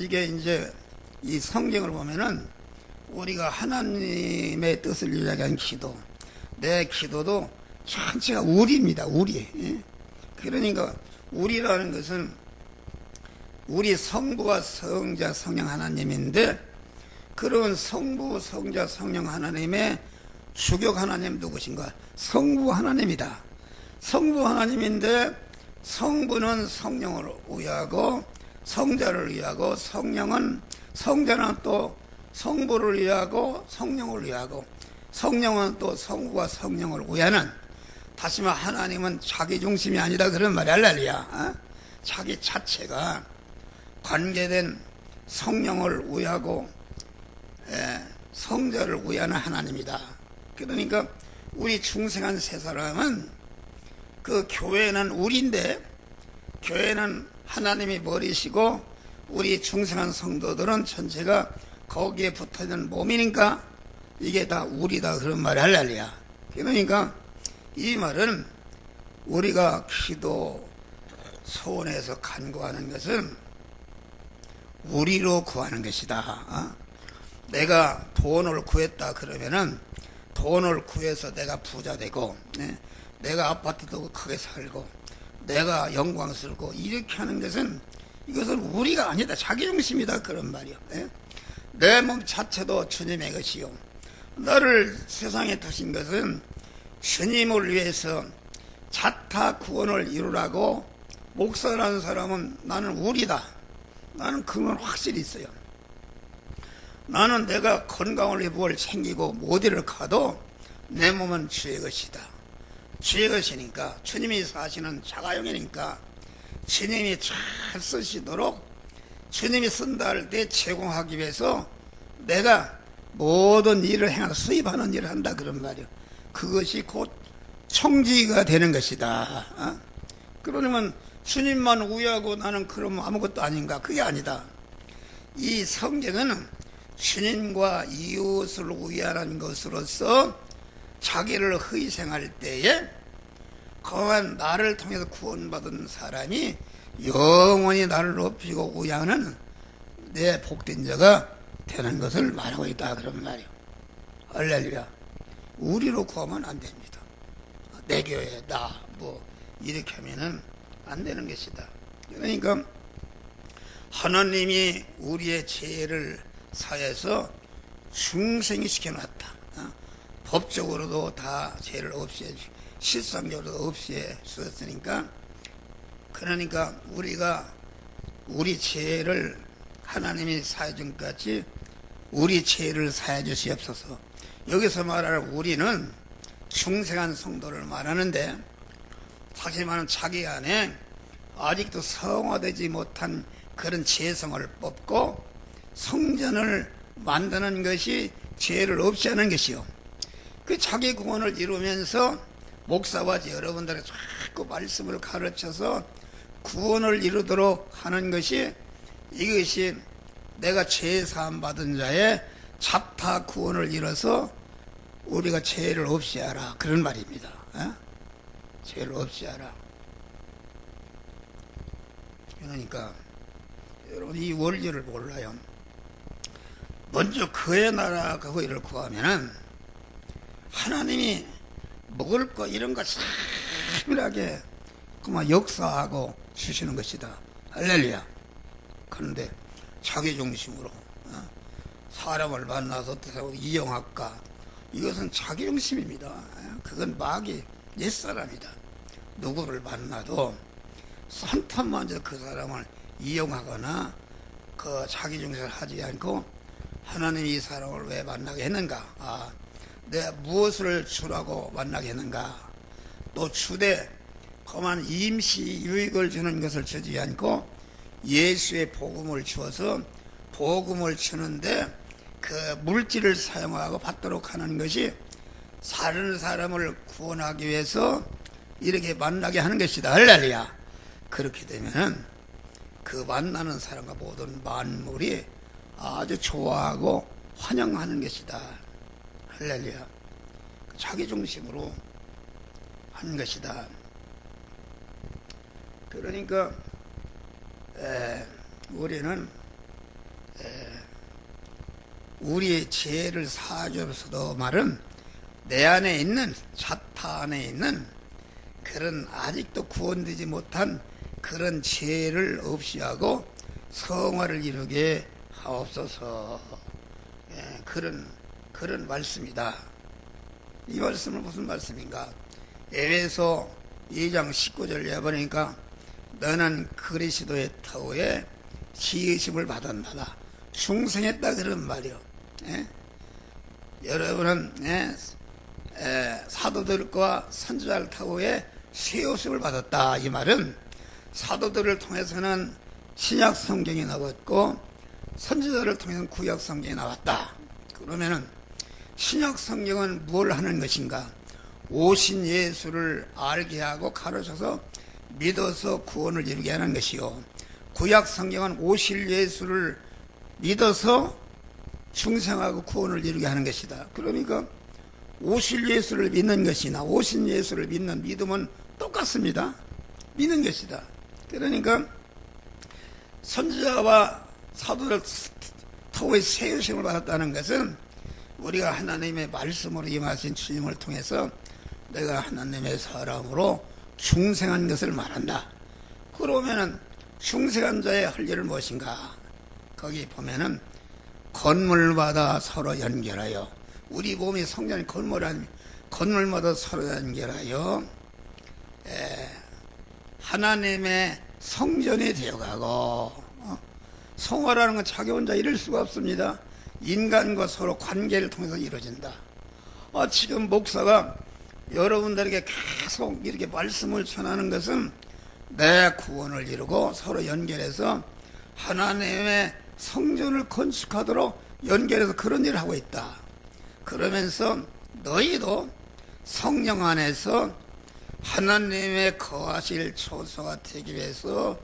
이게 이제 이 성경을 보면은 우리가 하나님의 뜻을 이야기한 기도, 내 기도도 전체가 우리입니다. 우리. 그러니까 우리라는 것은 우리 성부와 성자 성령 하나님인데, 그런 성부 성자 성령 하나님의 주격 하나님 누구신가? 성부 하나님이다. 성부 하나님인데, 성부는 성령을 위하고 성자를 위하고, 성자는 또 성부를 위하고 성령을 위하고, 성령은 또 성부와 성령을 위하는, 다시 말해 하나님은 자기 중심이 아니다 그런 말이 할렐루야. 자기 자체가 관계된 성령을 위하고 성자를 위하는 하나님이다. 그러니까 우리 중생한 세 사람은, 그 교회는 우리인데, 교회는 하나님이 머리시고 우리 중생한 성도들은 전체가 거기에 붙어있는 몸이니까 이게 다 우리다 그런 말이 할렐루야. 그러니까 이 말은 우리가 기도 소원에서 간구하는 것은 우리로 구하는 것이다. 내가 돈을 구했다 그러면은 돈을 구해서 내가 부자 되고, 내가 아파트도 크게 살고, 내가 영광스럽고, 이렇게 하는 것은, 이것은 우리가 아니다. 자기중심이다 그런 말이요. 내 몸 자체도 주님의 것이요, 너를 세상에 두신 것은 주님을 위해서 자타 구원을 이루라고 목사라는 사람은 나는 우리다. 나는 그건 확실히 있어요. 나는 내가 건강을 회복을 챙기고 어디를 가도 내 몸은 주의 것이다. 주의 것이니까, 주님이 사시는 자가용이니까 주님이 잘 쓰시도록, 주님이 쓴다 할 때 제공하기 위해서 내가 모든 일을 행하는, 수입하는 일을 한다 그런 말이요. 그것이 곧 청지가 되는 것이다. 그러면 주님만 위하고 나는 그러면 아무것도 아닌가? 그게 아니다. 이 성경은 주님과 이웃을 위하는 것으로서 자기를 희생할 때에 거한 나를 통해서 구원받은 사람이 영원히 나를 높이고 위하는 내 복된 자가 되는 것을 말하고 있다 그런 말이에요. 할렐루야. 우리로 구하면 안 됩니다. 내 교회, 나 뭐 이렇게 하면은 안 되는 것이다. 그러니까 하나님이 우리의 죄를 사해서 중생이 시켜놨다. 법적으로도 다 죄를 없애, 실상적으로도 없애 주었으니까, 그러니까 우리가 우리 죄를 하나님이 사해 준 것 같이 우리 죄를 사해 주시옵소서. 여기서 말하는 우리는 중생한 성도를 말하는데, 다시 말하면 자기 안에 아직도 성화되지 못한 그런 죄성을 뽑고 성전을 만드는 것이 죄를 없이 하는 것이요. 그 자기 구원을 이루면서 목사와 여러분들에게 자꾸 말씀을 가르쳐서 구원을 이루도록 하는 것이, 이것이 내가 죄 사함 받은 자의 자타 구원을 이뤄서 우리가 죄를 없이 하라, 그런 말입니다. 죄를 없이 하라. 그러니까 여러분 이 원리를 몰라요. 먼저 그의 나라 그 의를 구하면은 하나님이 먹을 거 이런 거 세밀하게 그만 역사하고 주시는 것이다. 할렐루야. 그런데 자기 중심으로 사람을 만나서 어떻게 이용할까, 이것은 자기 중심입니다. 그건 마귀 옛사람이다. 누구를 만나도 선탄만져 그 사람을 이용하거나 그 자기 중심을 하지 않고 하나님이 이 사람을 왜 만나게 했는가, 내가 무엇을 주라고 만나게 했는가, 또 주되 그만 임시 유익을 주는 것을 주지 않고 예수의 복음을 주어서 복음을 주는데 그 물질을 사용하고 받도록 하는 것이 다른 사람을 구원하기 위해서 이렇게 만나게 하는 것이다. 할렐루야. 그렇게 되면은 그 만나는 사람과 모든 만물이 아주 좋아하고 환영하는 것이다. 할렐루야. 자기 중심으로 하는 것이다. 그러니까 우리는 우리의 죄를 사주면서도 말은 내 안에 있는, 자타 안에 있는 그런 아직도 구원되지 못한 그런 죄를 없이 하고 성화를 이루게 하옵소서. 그런 말씀이다. 이 말씀은 무슨 말씀인가? 에베소 2장 19절에 보니까 너는 그리스도의 터에 지으심을 받았나다. 중생했다, 그런 말이요. 여러분은 사도들과 선지자를 터에 세우심을 받았다. 이 말은 사도들을 통해서는 신약 성경이 나왔고 선지자를 통해서는 구약 성경이 나왔다. 그러면은 신약 성경은 뭘 하는 것인가? 오신 예수를 알게 하고 가르쳐서 믿어서 구원을 이루게 하는 것이요, 구약 성경은 오실 예수를 믿어서 중생하고 구원을 이루게 하는 것이다. 그러니까 오실 예수를 믿는 것이나 오신 예수를 믿는 믿음은 똑같습니다. 믿는 것이다. 그러니까 선지자와 사도를 터에 세우심을 받았다는 것은 우리가 하나님의 말씀으로 임하신 주님을 통해서 내가 하나님의 사람으로 중생한 것을 말한다. 그러면은 중생한 자의 할 일은 무엇인가? 거기 보면은 건물마다 서로 연결하여, 우리 몸이 성전이 건물 아닙니까? 건물마다 서로 연결하여 하나님의 성전이 되어가고, 성화라는 건 자기 혼자 이룰 수가 없습니다. 인간과 서로 관계를 통해서 이루어진다. 지금 목사가 여러분들에게 계속 이렇게 말씀을 전하는 것은 내 구원을 이루고 서로 연결해서 하나님의 성전을 건축하도록 연결해서 그런 일을 하고 있다. 그러면서 너희도 성령 안에서 하나님의 거하실 초소가 되기 위해서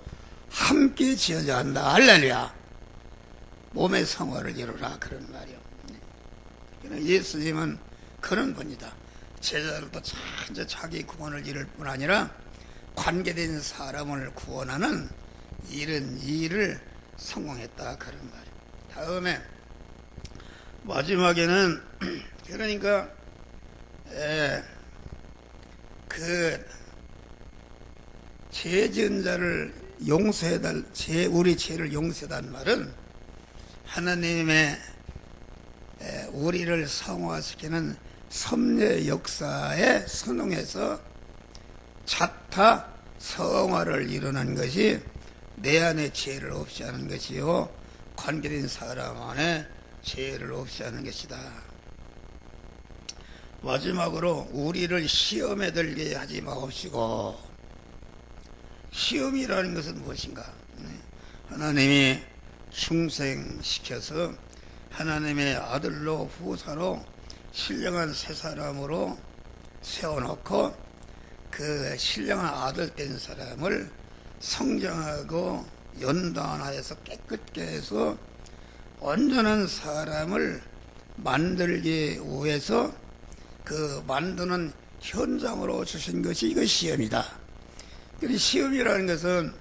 함께 지어져야 한다. 할렐루야. 몸의 성화를 이루라, 그런 말이요. 예수님은 그런 분이다. 제자들도 자기 구원을 이룰 뿐 아니라 관계된 사람을 구원하는 이런 일을 성공했다, 그런 말이에요. 다음에 마지막에는 그러니까 그 죄 지은 자를 용서해달, 우리 죄를 용서해달라는 말은 하나님의 우리를 성화시키는 섭리의 역사에 선응해서 자타 성화를 이루는 것이 내 안에 죄를 없이 하는 것이요, 관계된 사람 안에 죄를 없이 하는 것이다. 마지막으로 우리를 시험에 들게 하지 마옵시고, 시험이라는 것은 무엇인가? 하나님이 중생시켜서 하나님의 아들로 후사로 신령한 새 사람으로 세워놓고 그 신령한 아들 된 사람을 성장하고 연단하여서 깨끗게 해서 온전한 사람을 만들기 위해서 그 만드는 현장으로 주신 것이 이거 시험이다. 그리고 시험이라는 것은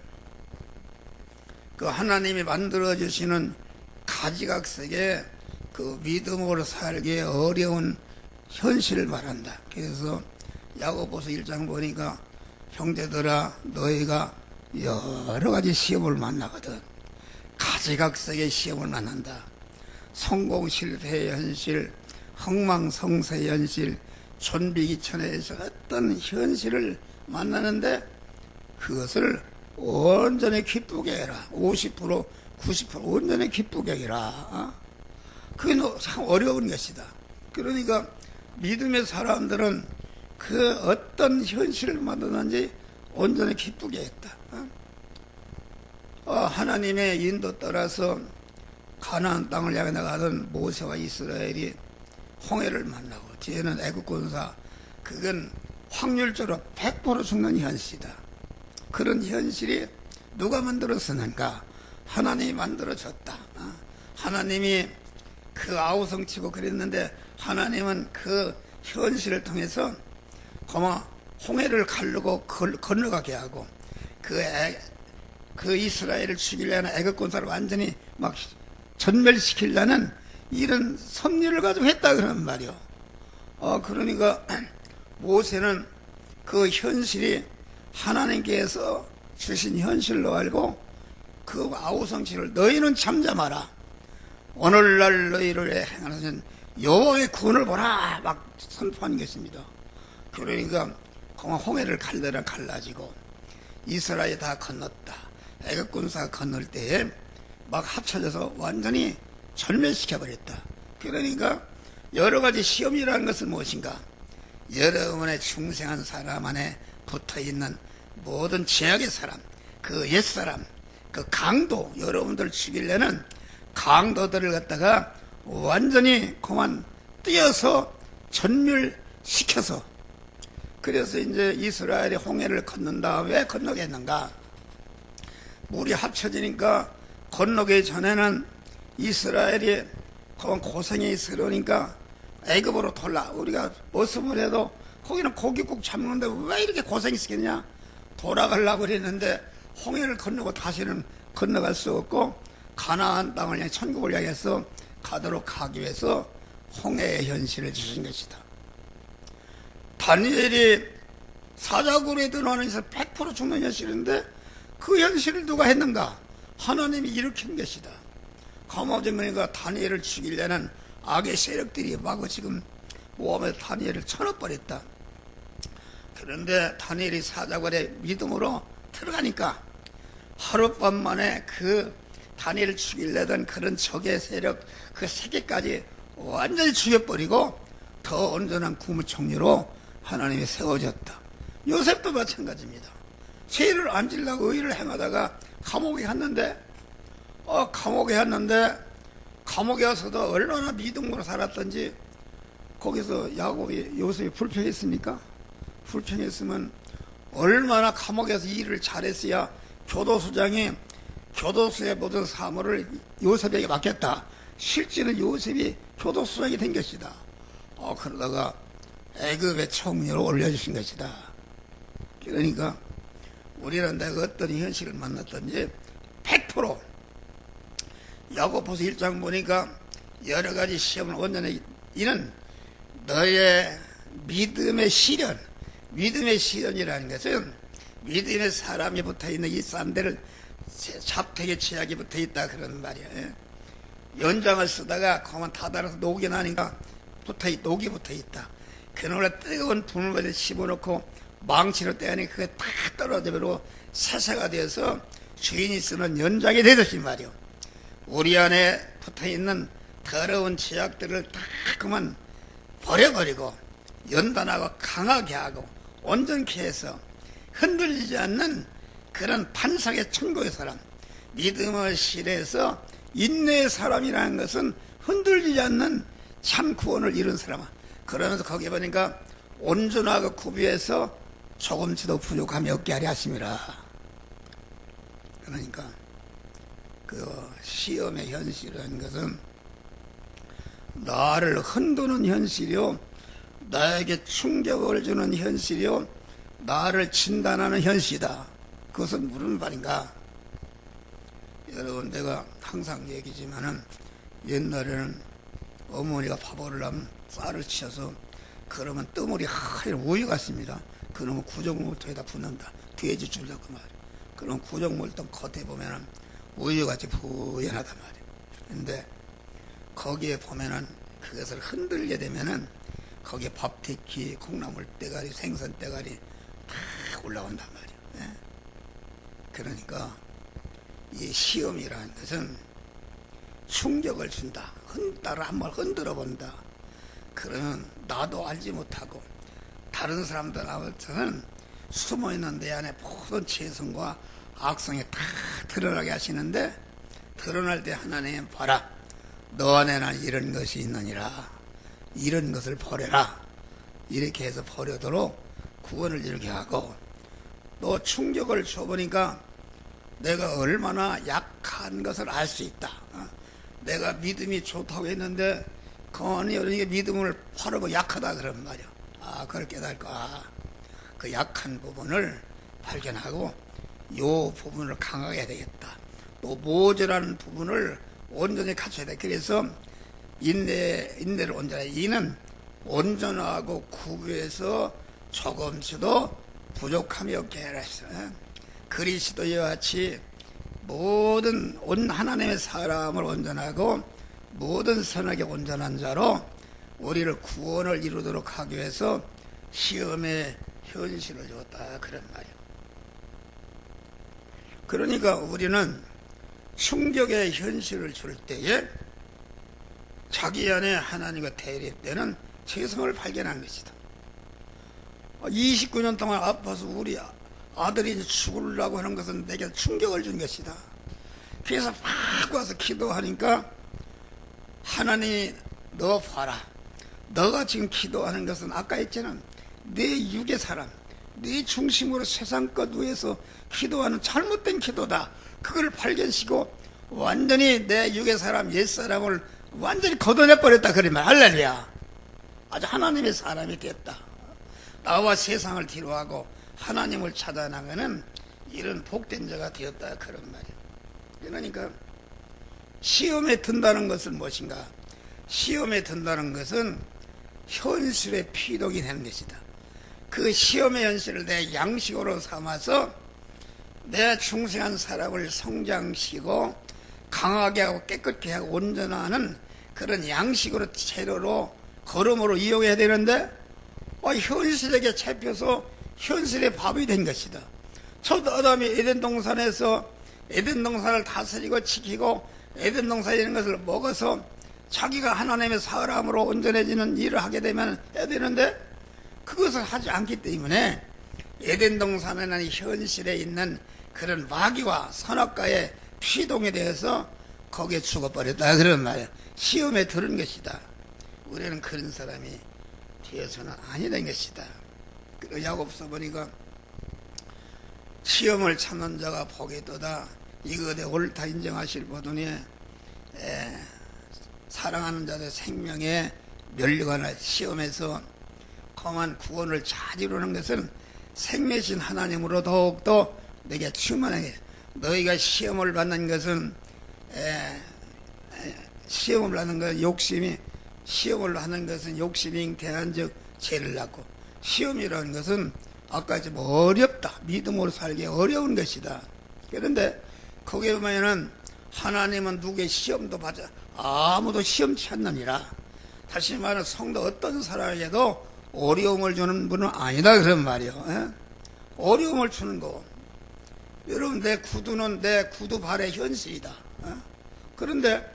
그 하나님이 만들어 주시는 가지각색의 그 믿음으로 살기 어려운 현실을 말한다. 그래서 야고보서 1장 보니까 형제들아 너희가 여러 가지 시험을 만나거든. 가지각색의 시험을 만난다. 성공 실패의 현실, 흥망성쇠의 현실, 존비기천에서 어떤 현실을 만나는데 그것을 온전히 기쁘게 해라. 50%, 90% 온전히 기쁘게 해라. 그게 참 어려운 것이다. 그러니까 믿음의 사람들은 그 어떤 현실을 만나는지 온전히 기쁘게 했다. 하나님의 인도 따라서 가나안 땅을 향해 나가던 모세와 이스라엘이 홍해를 만나고 뒤에는 애국 군사, 그건 확률적으로 100% 죽는 현실이다. 그런 현실이 누가 만들었었는가? 하나님이 만들어줬다. 하나님이 그 아우성치고 그랬는데 하나님은 그 현실을 통해서 고마 홍해를 가르고 건너가게 하고 그 이스라엘을 죽이려는 애국 군사를 완전히 막 전멸시키려는 이런 섭리를 가지고 했다 그러는 말이요. 그러니까 모세는 그 현실이 하나님께서 주신 현실로 알고 그 아우성치를 너희는 잠잠하라. 오늘날 너희를 행하는 여호와의 구원을 보라 막 선포한 것입니다. 그러니까 홍해를 갈라지고 이스라엘이 다 건넜다. 애국 군사가 건널 때에 막 합쳐져서 완전히 절멸시켜버렸다. 그러니까 여러 가지 시험이라는 것은 무엇인가? 여러분의 중생한 사람 안에 붙어있는 모든 죄악의 사람, 그 옛사람, 그 강도, 여러분들 죽이려는 강도들을 갖다가 완전히 그만 띄어서 전멸시켜서, 그래서 이제 이스라엘이 홍해를 건넌다. 왜 건너게 했는가? 물이 합쳐지니까 건너기 전에는 이스라엘이 그만 고생이 있으려니까 애굽으로 돌라. 우리가 모습을 해도 거기는 고깃국 잡는데 왜 이렇게 고생이 있겠냐? 돌아가려고 그랬는데 홍해를 건너고 다시는 건너갈 수 없고 가나안 땅을 향해 천국을 향해서 가도록 하기 위해서 홍해의 현실을 주신 것이다. 다니엘이 사자굴에 들어가는 데서 100% 죽는 현실인데 그 현실을 누가 했는가? 하나님이 일으킨 것이다. 감옥에니까 다니엘을 죽이려는 악의 세력들이 마구 지금 모함에서 다니엘을 쳐넣어버렸다. 그런데 다니엘이 사자굴에 믿음으로 들어가니까 하룻밤 만에 그 다니엘을 죽이려던 그런 적의 세력 그 세계까지 완전히 죽여버리고 더 온전한 국무총리로 하나님이 세워졌다. 요셉도 마찬가지입니다. 죄를 안 지려고 의를 행하다가 감옥에 갔는데 감옥에 와서도 얼마나 믿음으로 살았던지 거기서 야곱이 요셉이 불평했습니까? 불평했으면 얼마나 감옥에서 일을 잘했어야 교도소장이 교도소의 모든 사무를 요셉에게 맡겼다. 실제는 요셉이 교도소장이 된 것이다. 그러다가 애굽의 총리로 올려주신 것이다. 그러니까 우리는 내가 어떤 현실을 만났든지 100% 야고보서 1장 보니까 여러 가지 시험을 온전히 이는 너의 믿음의 시련, 믿음의 시련이라는 것은 믿음의 사람이 붙어있는 이 싼데를 잡택의 제약이 붙어있다 그런 말이야. 연장을 쓰다가 그만 닫아서 녹이 나니까 녹이 붙어있다. 그놈을 뜨거운 분물에 집어넣고 망치로 떼니 그게 다 떨어져버리고 세세가 되어서 주인이 쓰는 연장이 되듯이 말이요. 우리 안에 붙어있는 더러운 제약들을 다 그만 버려버리고 연단하고 강하게 하고 온전케 해서 흔들리지 않는 그런 판상의 천국의 사람, 믿음을 실해서 인내의 사람이라는 것은 흔들리지 않는 참 구원을 이룬 사람. 그러면서 거기에 보니까 온전하고 구비해서 조금치도 부족함이 없게 하려 하심이라. 그러니까 그 시험의 현실이라는 것은 나를 흔드는 현실이요, 나에게 충격을 주는 현실이요, 나를 진단하는 현실이다. 그것은 무슨 말인가? 여러분, 내가 항상 얘기지만은 옛날에는 어머니가 밥을 하면 쌀을 치어서 그러면 뜨물이 하얀 우유 같습니다. 그러면 구정물통에다 붓는다. 돼지 줄려고 말이야. 그럼 구정물통 겉에 보면은 우유같이 부연하단 말이야. 근데 거기에 보면은 그것을 흔들게 되면은 거기에 밥태기, 콩나물 대가리, 생선 대가리 다 올라온단 말이야. 예? 그러니까 이 시험이라는 것은 충격을 준다. 나를 한번 흔들어 본다. 그러면 나도 알지 못하고 다른 사람들 앞에서는 숨어있는 내 안에 모든 죄성과 악성이 다 드러나게 하시는데, 드러날 때 하나님 봐라, 너 안에는 이런 것이 있느니라, 이런 것을 버려라, 이렇게 해서 버려도록 구원을 이렇게 하고, 또 충격을 줘보니까 내가 얼마나 약한 것을 알 수 있다. 내가 믿음이 좋다고 했는데 아니 이게 믿음을 바르고 약하다 그런 말이야. 그걸 깨달고 그 약한 부분을 발견하고 요 부분을 강하게 해야 되겠다. 또 모자라는 부분을 온전히 갖춰야 돼. 그래서 인내를 온전히, 이는 온전하고 구부해서 조금씩도 부족함이 없게 해라 했어. 그리스도와 같이 모든 하나님의 사람을 온전하고 모든 선하게 온전한 자로 우리를 구원을 이루도록 하기 위해서 시험의 현실을 줬다 그런 말이에요. 그러니까 우리는 충격의 현실을 줄 때에 자기 안에 하나님과 대립되는 죄성을 발견한 것이다. 29년 동안 아파서 우리 아들이 죽으려고 하는 것은 내게 충격을 준 것이다. 그래서 막 와서 기도하니까 하나님이 너 봐라, 너가 지금 기도하는 것은 아까 했잖아, 내 육의 사람, 네 중심으로 세상 것 위해서 기도하는 잘못된 기도다. 그걸 발견시고 완전히 내 육의 사람, 옛사람을 완전히 걷어내버렸다 그러면 할렐루야. 아주 하나님의 사람이 됐다. 나와 세상을 뒤로하고 하나님을 찾아나가는 이런 복된 자가 되었다 그런 말이야. 그러니까 시험에 든다는 것은 무엇인가? 시험에 든다는 것은 현실의 피독이 되는 것이다. 그 시험의 현실을 내 양식으로 삼아서 내 중생한 사람을 성장시키고 강하게 하고 깨끗게 하고 온전하는 그런 양식으로 재료로 걸음으로 이용해야 되는데 현실에게 잡혀서 현실의 밥이 된 것이다. 첫 아담이 에덴 동산에서 에덴 동산을 다스리고 지키고 에덴 동산에 있는 것을 먹어서 자기가 하나님의 사람으로 온전해지는 일을 하게 되면 해야 되는데 그것을 하지 않기 때문에 에덴 동산에는 현실에 있는 그런 마귀와 선악과의 피동에 대해서 거기에 죽어버렸다 그런 말이야. 시험에 들은 것이다. 우리는 그런 사람이 되어서는 아니된 것이다. 야고보서 보니까 시험을 참는 자가 복이 있도다. 이것에 옳다 인정하실 보더니 사랑하는 자들 생명에 멸류관을 시험에서 험한 구원을 잘 이루는 것은 생명이신 하나님으로 더욱더 내게 충만하게. 너희가 시험을 받는 것은 시험을 하는 것 욕심이, 시험을 하는 것은 욕심이 잉태한 즉 죄를 낳고, 시험이라는 것은 아까 좀 어렵다, 믿음으로 살기 어려운 것이다. 그런데 거기에 보면은 하나님은 누구의 시험도 받아 아무도 시험치 않느니라. 다시 말하면 성도 어떤 사람에게도 어려움을 주는 분은 아니다 그런 말이요. 어려움을 주는 거. 여러분, 내 구두는 내 구두 발의 현실이다. 그런데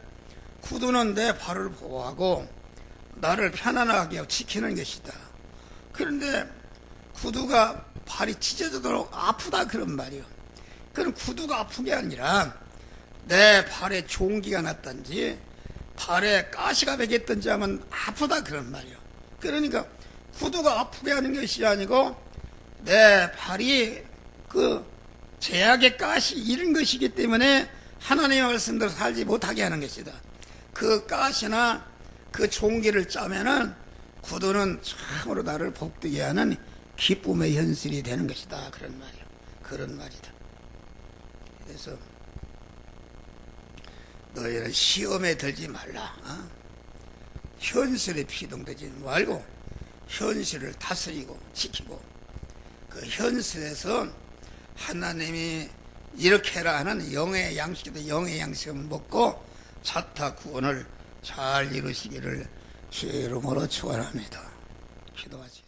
구두는 내 발을 보호하고 나를 편안하게 지키는 것이다. 그런데 구두가 발이 찢어지도록 아프다 그런 말이요. 그건 구두가 아픈 게 아니라 내 발에 종기가 났든지 발에 가시가 배겼든지 하면 아프다 그런 말이요. 그러니까 구두가 아프게 하는 것이 아니고 내 발이 그 제약의 가시 이런 것이기 때문에 하나님의 말씀대로 살지 못하게 하는 것이다. 그 가시나 그 종기를 짜면은 구두는 참으로 나를 복되게 하는 기쁨의 현실이 되는 것이다. 그런 말이요. 그런 말이다. 그래서 너희는 시험에 들지 말라. 현실에 피동되지 말고 현실을 다스리고 지키고 그 현실에서 하나님이 이렇게 해라 하는 영의 양식이다. 영의 양식을 먹고 자타 구원을 잘 이루시기를 주의 이름으로 축원합니다. 기도하시죠.